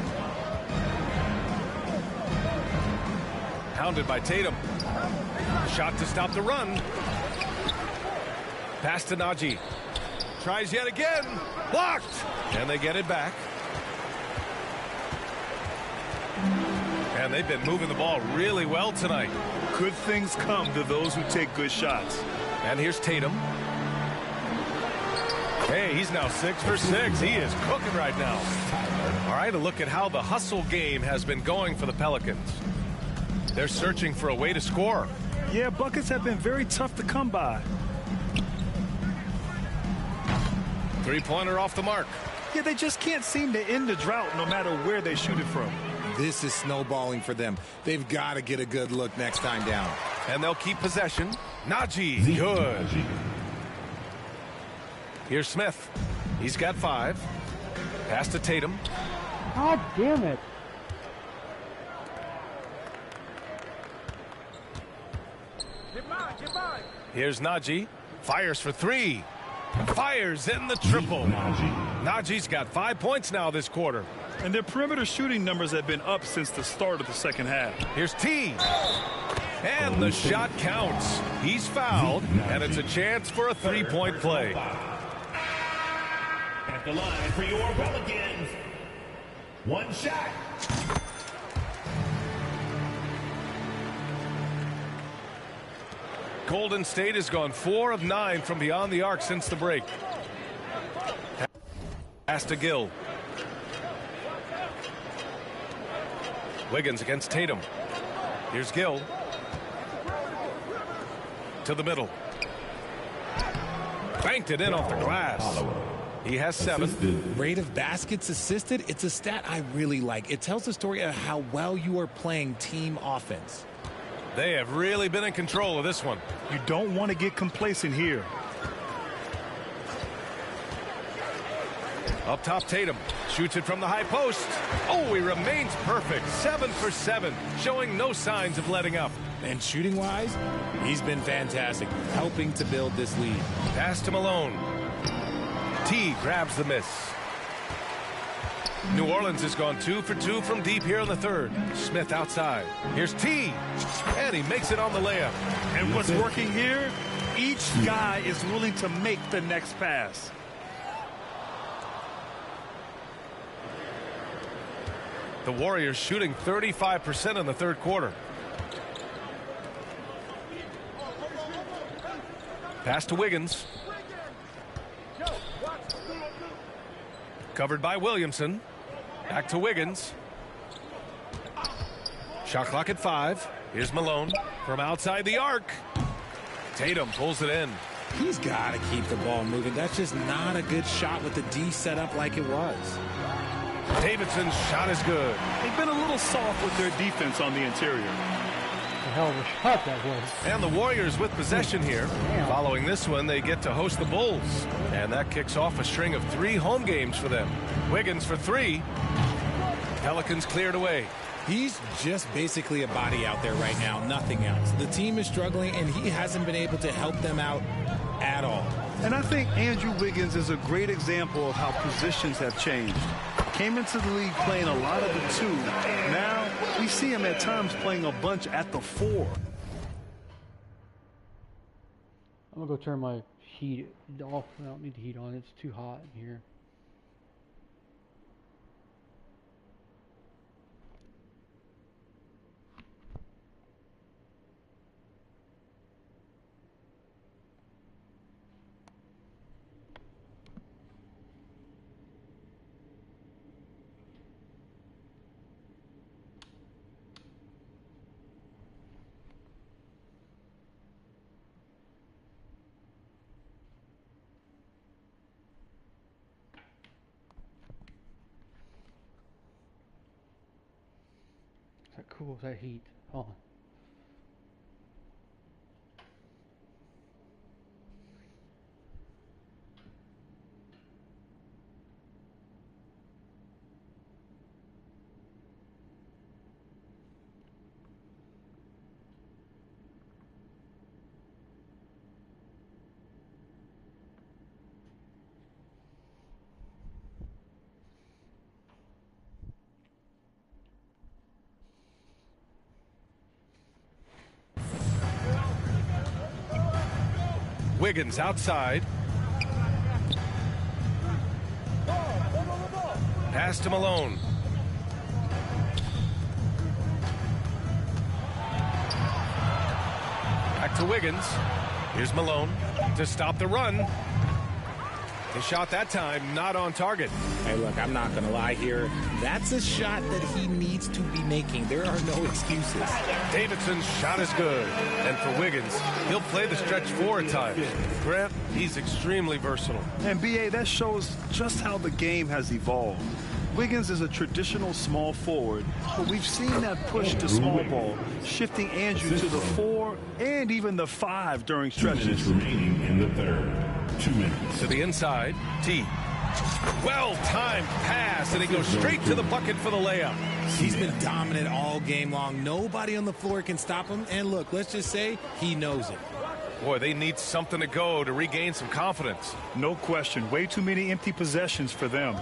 Hounded by Tatum. Shot to stop the run. Pass to Najee. Tries yet again. Blocked. And they get it back. And they've been moving the ball really well tonight. Good things come to those who take good shots. And here's Tatum. Hey, he's now 6 for 6. He is cooking right now. All right, a look at how the hustle game has been going for the Pelicans. They're searching for a way to score. Yeah, buckets have been very tough to come by. Three-pointer off the mark. Yeah, they just can't seem to end the drought no matter where they shoot it from. This is snowballing for them. They've got to get a good look next time down. And they'll keep possession. Najee, good. Here's Smith. He's got 5. Pass to Tatum. God damn it. Here's Najee. Fires for 3. Fires in the triple. Najee's got 5 points now this quarter. And their perimeter shooting numbers have been up since the start of the second half. Here's T. And the shot counts. He's fouled, and it's a chance for a 3-point play. At the line for your Pelicans. One shot. Golden State has gone 4 of 9 from beyond the arc since the break. Pass to Gill. Wiggins against Tatum. Here's Gill. To the middle. Banked it in off the glass. He has 7. Assisted. Rate of baskets assisted, it's a stat I really like. It tells the story of how well you are playing team offense. They have really been in control of this one. You don't want to get complacent here. Up top, Tatum shoots it from the high post. Oh, he remains perfect. 7 for 7, showing no signs of letting up. And shooting-wise, he's been fantastic, helping to build this lead. Pass to Malone. T grabs the miss. New Orleans has gone 2 for 2 from deep here in the third. Smith outside. Here's T, and he makes it on the layup. And what's working here, each guy is willing to make the next pass. The Warriors shooting 35% in the third quarter. Pass to Wiggins. Covered by Williamson. Back to Wiggins. Shot clock at 5. Here's Malone from outside the arc. Tatum pulls it in. He's got to keep the ball moving. That's just not a good shot with the D set up like it was. Davidson's shot is good. They've been a little soft with their defense on the interior. A hell of a shot that was. And the Warriors with possession here. Following this one, they get to host the Bulls. And that kicks off a string of 3 home games for them. Wiggins for 3. Pelicans cleared away. He's just basically a body out there right now, nothing else. The team is struggling, and he hasn't been able to help them out at all. And I think Andrew Wiggins is a great example of how positions have changed. Came into the league playing a lot of the 2. Now we see him at times playing a bunch at the 4. I'm gonna go turn my heat off. I don't need the heat on. It's too hot in here. Is that cool? Is that heat? Hold on. Wiggins outside. Pass to Malone. Back to Wiggins. Here's Malone to stop the run. The shot that time not on target. Hey, look, I'm not going to lie here. That's a shot that he needs to be making. There are no excuses. Davidson's shot is good. And for Wiggins, he'll play the stretch 4 at times. Grant, he's extremely versatile. And B.A., that shows just how the game has evolved. Wiggins is a traditional small forward, but we've seen that push to small ball, shifting Andrew to the 4 and even the 5 during stretches. 2 minutes remaining in the third. 2 minutes. To the inside, T. Well-timed pass, and he goes straight to the bucket for the layup. He's been dominant all game long. Nobody on the floor can stop him. And look, let's just say he knows it. Boy, they need something to go to regain some confidence. No question. Way too many empty possessions for them.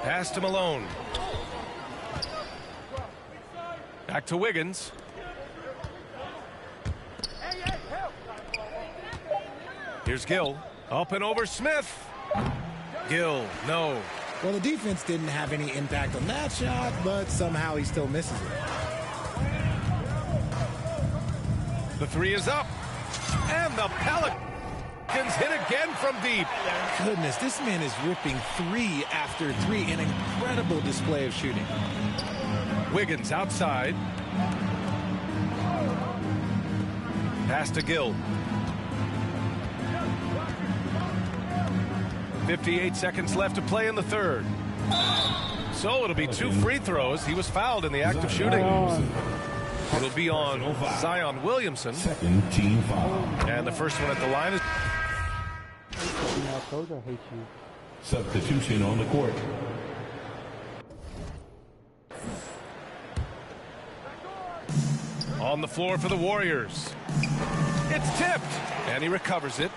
Pass to Malone. Back to Wiggins. Here's Gill. Up and over Smith. Gill, no. Well, the defense didn't have any impact on that shot, but somehow he still misses it. The 3 is up. And the Pelicans hit again from deep. Goodness, this man is ripping 3 after 3. An incredible display of shooting. Wiggins outside. Pass to Gill. 58 seconds left to play in the third. So it'll be 2 free throws. He was fouled in the act of shooting. It'll be on Zion Williamson. Second team foul. And the first one at the line is... Coach, I hate you. Substitution on the court. On the floor for the Warriors. It's tipped. And he recovers it.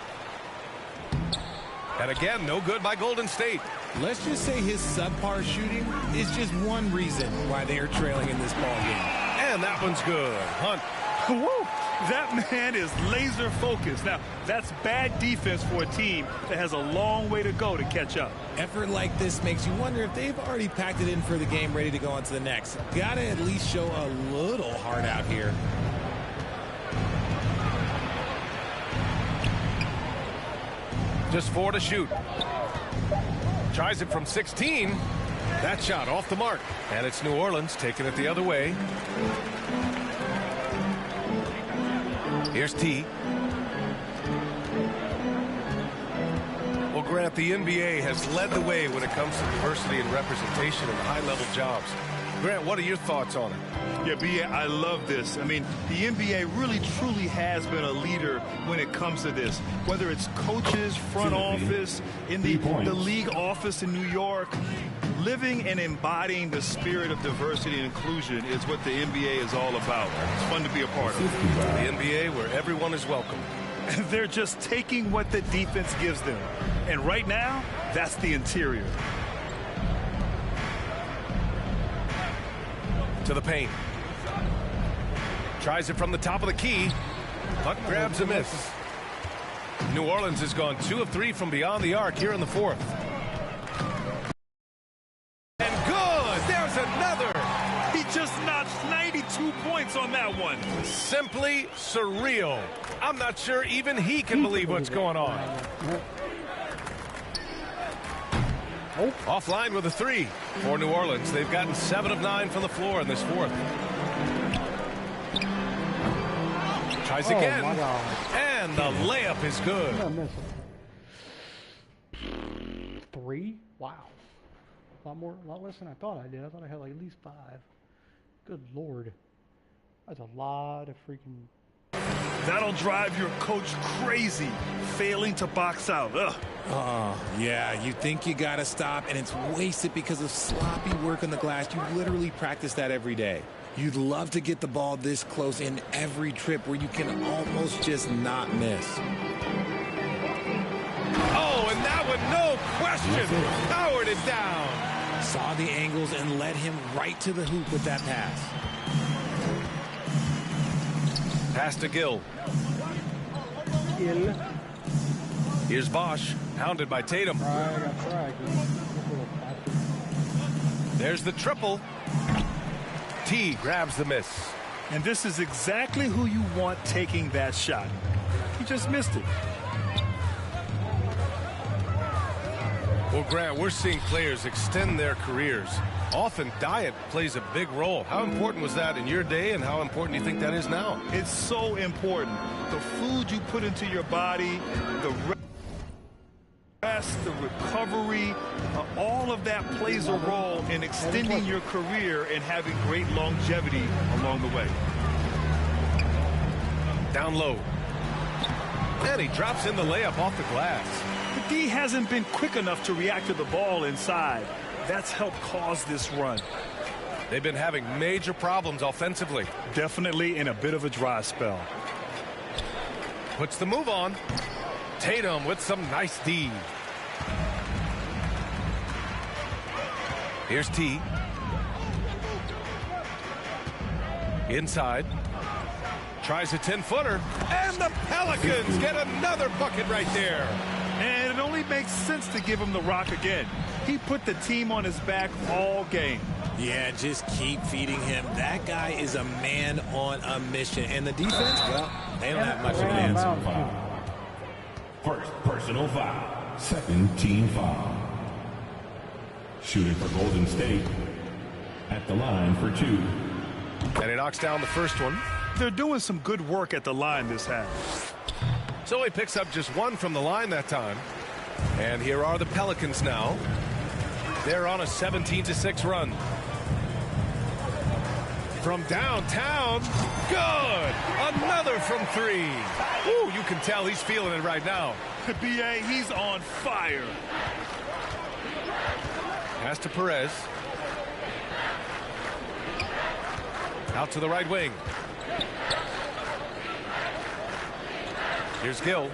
And again, no good by Golden State. Let's just say his subpar shooting is just one reason why they are trailing in this ball game. And that one's good. Hunt. Woo! That man is laser focused. Now, that's bad defense for a team that has a long way to go to catch up. Effort like this makes you wonder if they've already packed it in for the game, ready to go on to the next. Gotta at least show a little heart out here. Just 4 to shoot. Tries it from 16. That shot off the mark. And it's New Orleans taking it the other way. Here's T. Well, Grant, the NBA has led the way when it comes to diversity and representation in high-level jobs. Grant, what are your thoughts on it? Yeah, B.A., I love this. I mean, the NBA really, truly has been a leader when it comes to this. Whether it's coaches, front office, in the league office in New York, living and embodying the spirit of diversity and inclusion is what the NBA is all about. It's fun to be a part of. The NBA where everyone is welcome. They're just taking what the defense gives them. And right now, that's the interior. To the paint. Tries it from the top of the key. Puck grabs a miss. New Orleans has gone 2 of 3 from beyond the arc here in the fourth. And good! There's another! He just notched 92 points on that one. Simply surreal. I'm not sure even he can believe what's going on. Offline with a 3 for New Orleans. They've gotten 7 of 9 from the floor in this fourth. Tries again. And the layup is good. 3? Wow. A lot less than I thought I did. I thought I had like at least 5. Good Lord. That's a lot of freaking... That'll drive your coach crazy, failing to box out. Ugh. Oh, yeah, you think you got to stop, and it's wasted because of sloppy work on the glass. You literally practice that every day. You'd love to get the ball this close in every trip where you can almost just not miss. Oh, and that one, no question, powered it down. Saw the angles and led him right to the hoop with that pass. Pass to Gill. Here's Bosch, hounded by Tatum. There's the triple. T grabs the miss. And this is exactly who you want taking that shot. He just missed it. Well, Grant, we're seeing players extend their careers. Often diet plays a big role. How important was that in your day, and how important do you think that is now? It's so important. The food you put into your body, the rest, the recovery, all of that plays a role in extending your career and having great longevity along the way. Down low. And he drops in the layup off the glass. The D hasn't been quick enough to react to the ball inside. That's helped cause this run. They've been having major problems offensively. Definitely in a bit of a dry spell. Puts the move on. Tatum with some nice D. Here's T. Inside. Tries a 10-footer. And the Pelicans get another bucket right there. And it only makes sense to give him the rock again. He put the team on his back all game. Yeah, just keep feeding him. That guy is a man on a mission. And the defense, well, they don't have much of an answer. First personal foul. Second team foul. Shooting for Golden State at the line for 2. And he knocks down the first one. They're doing some good work at the line this half. So he picks up just 1 from the line that time. And here are the Pelicans now. They're on a 17-6 run. From downtown, good! Another from three. Ooh, you can tell he's feeling it right now. B.A., he's on fire. Pass to Perez. Out to the right wing. Here's Gill.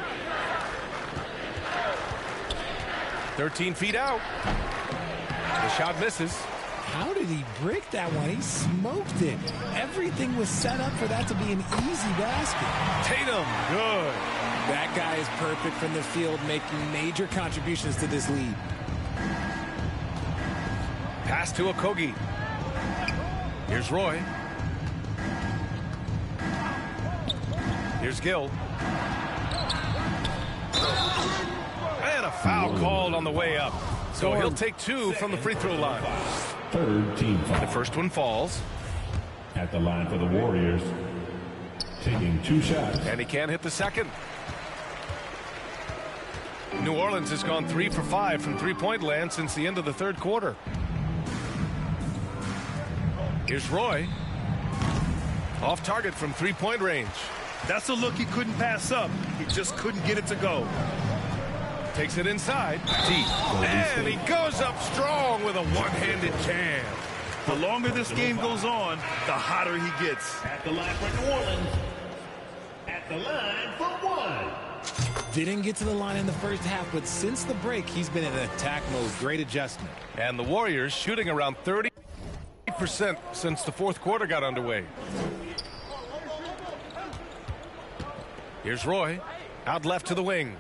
13 feet out. The shot misses. How did he break that one? He smoked it. Everything was set up for that to be an easy basket. Tatum, good. That guy is perfect from the field, making major contributions to this lead. Pass to Okogie. Here's Roy. Here's Gill. And a foul called on the way up. So he'll take two from the free throw line. Third team foul. The first one falls. At the line for the Warriors. Taking 2 shots. And he can't hit the second. New Orleans has gone 3 for 5 from three-point land since the end of the third quarter. Here's Roy. Off target from three-point range. That's a look he couldn't pass up. He just couldn't get it to go. Takes it inside. Deep. And he goes up strong with a one-handed jam. The longer this game goes on, the hotter he gets. At the line for New Orleans. At the line for one. Didn't get to the line in the first half, but since the break, he's been in attack mode. Great adjustment. And the Warriors shooting around 30% since the fourth quarter got underway. Here's Roy. Out left to the wing.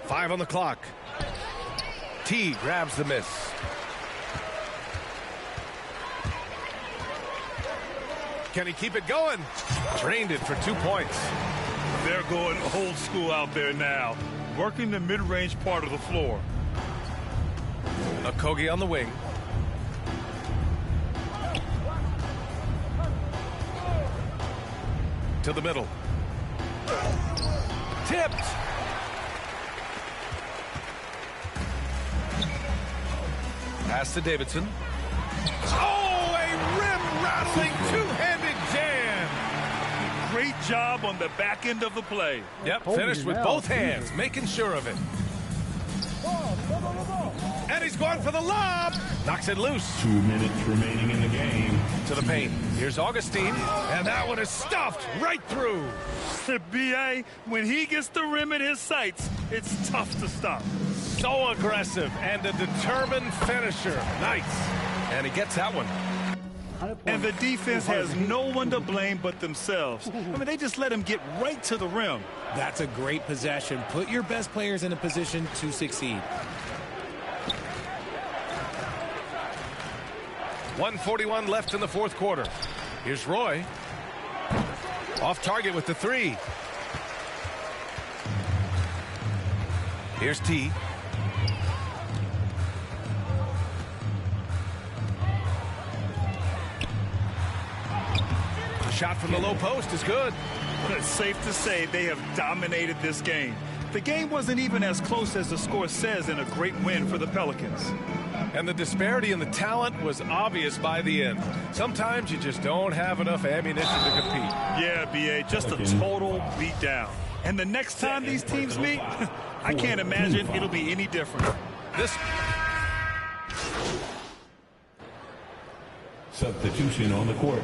Five on the clock. T grabs the miss. Can he keep it going? Drained it for 2 points. They're going old school out there now, working the mid-range part of the floor. Okogie on the wing. To the middle. Tipped. Pass to Davidson. Oh, a rim-rattling two-handed jam. Great job on the back end of the play. Yep, finished with both hands, making sure of it. And he's going for the lob. Knocks it loose. 2 minutes remaining in the game. To the paint. Here's Augustine. And that one is stuffed right through. B.A., when he gets the rim in his sights, it's tough to stop. So aggressive and a determined finisher. Nice. And he gets that one. And the defense has no one to blame but themselves. I mean, they just let him get right to the rim. That's a great possession. Put your best players in a position to succeed. 1:41 left in the fourth quarter. Here's Roy. Off target with the three. Here's T. The shot from the low post is good. It's safe to say they have dominated this game. The game wasn't even as close as the score says in a great win for the Pelicans. And the disparity in the talent was obvious by the end. Sometimes you just don't have enough ammunition to compete. Yeah, B.A., just a total beatdown. And the next time these teams meet, I can't imagine it'll be any different. This substitution on the court.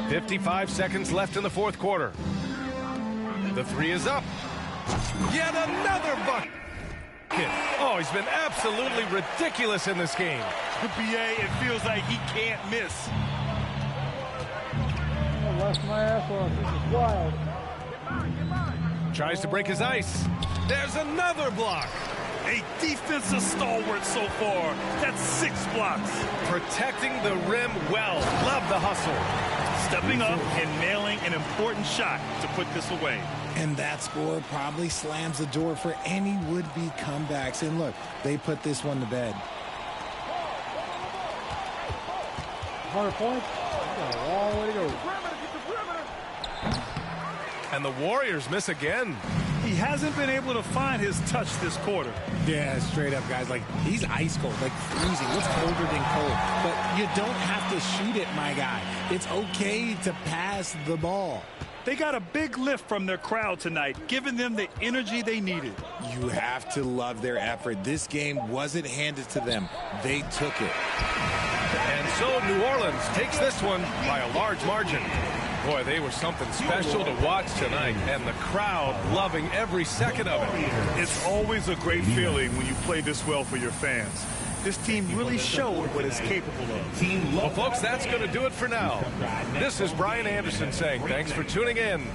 55 seconds left in the fourth quarter. The three is up. Yet another bucket. Oh, he's been absolutely ridiculous in this game. B.A., it feels like he can't miss. I lost my ass off. This is wild. Tries to break his ice. There's another block. A defensive stalwart so far. That's 6 blocks. Protecting the rim well. Love the hustle. Stepping up and nailing an important shot to put this away. And that score probably slams the door for any would-be comebacks. And look, they put this one to bed. 100 points. We got a long way to go. And the Warriors miss again. He hasn't been able to find his touch this quarter. Yeah, straight up, guys. Like, he's ice cold, like freezing. What's colder than cold? But you don't have to shoot it, my guy. It's okay to pass the ball. They got a big lift from their crowd tonight, giving them the energy they needed. You have to love their effort. This game wasn't handed to them. They took it. And so New Orleans takes this one by a large margin. Boy, they were something special to watch tonight, and the crowd loving every second of it. It's always a great feeling when you play this well for your fans. This team really showed what it's capable of. Well, folks, that's going to do it for now. This is Brian Anderson saying thanks for tuning in.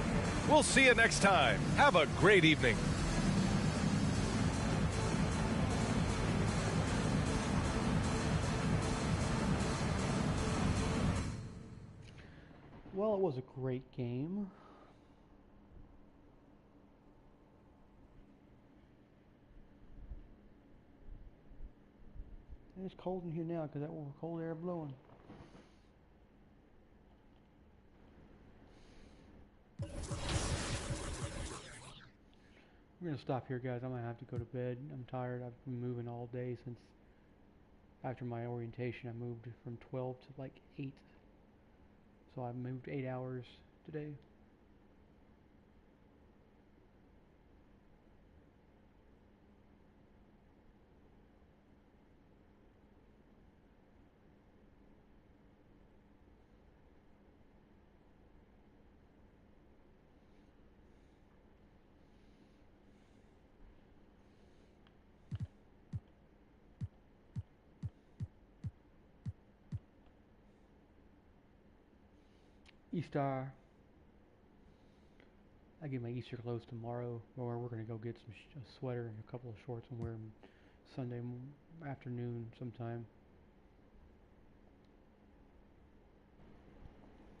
We'll see you next time. Have a great evening. Well, it was a great game. And it's cold in here now because that cold air blowing. We're going to stop here, guys. I'm going to have to go to bed. I'm tired. I've been moving all day since after my orientation. I moved from 12 to like 8. So I moved 8 hours today. Easter. I get my Easter clothes tomorrow, or we're going to go get a sweater and a couple of shorts and wear them Sunday afternoon sometime.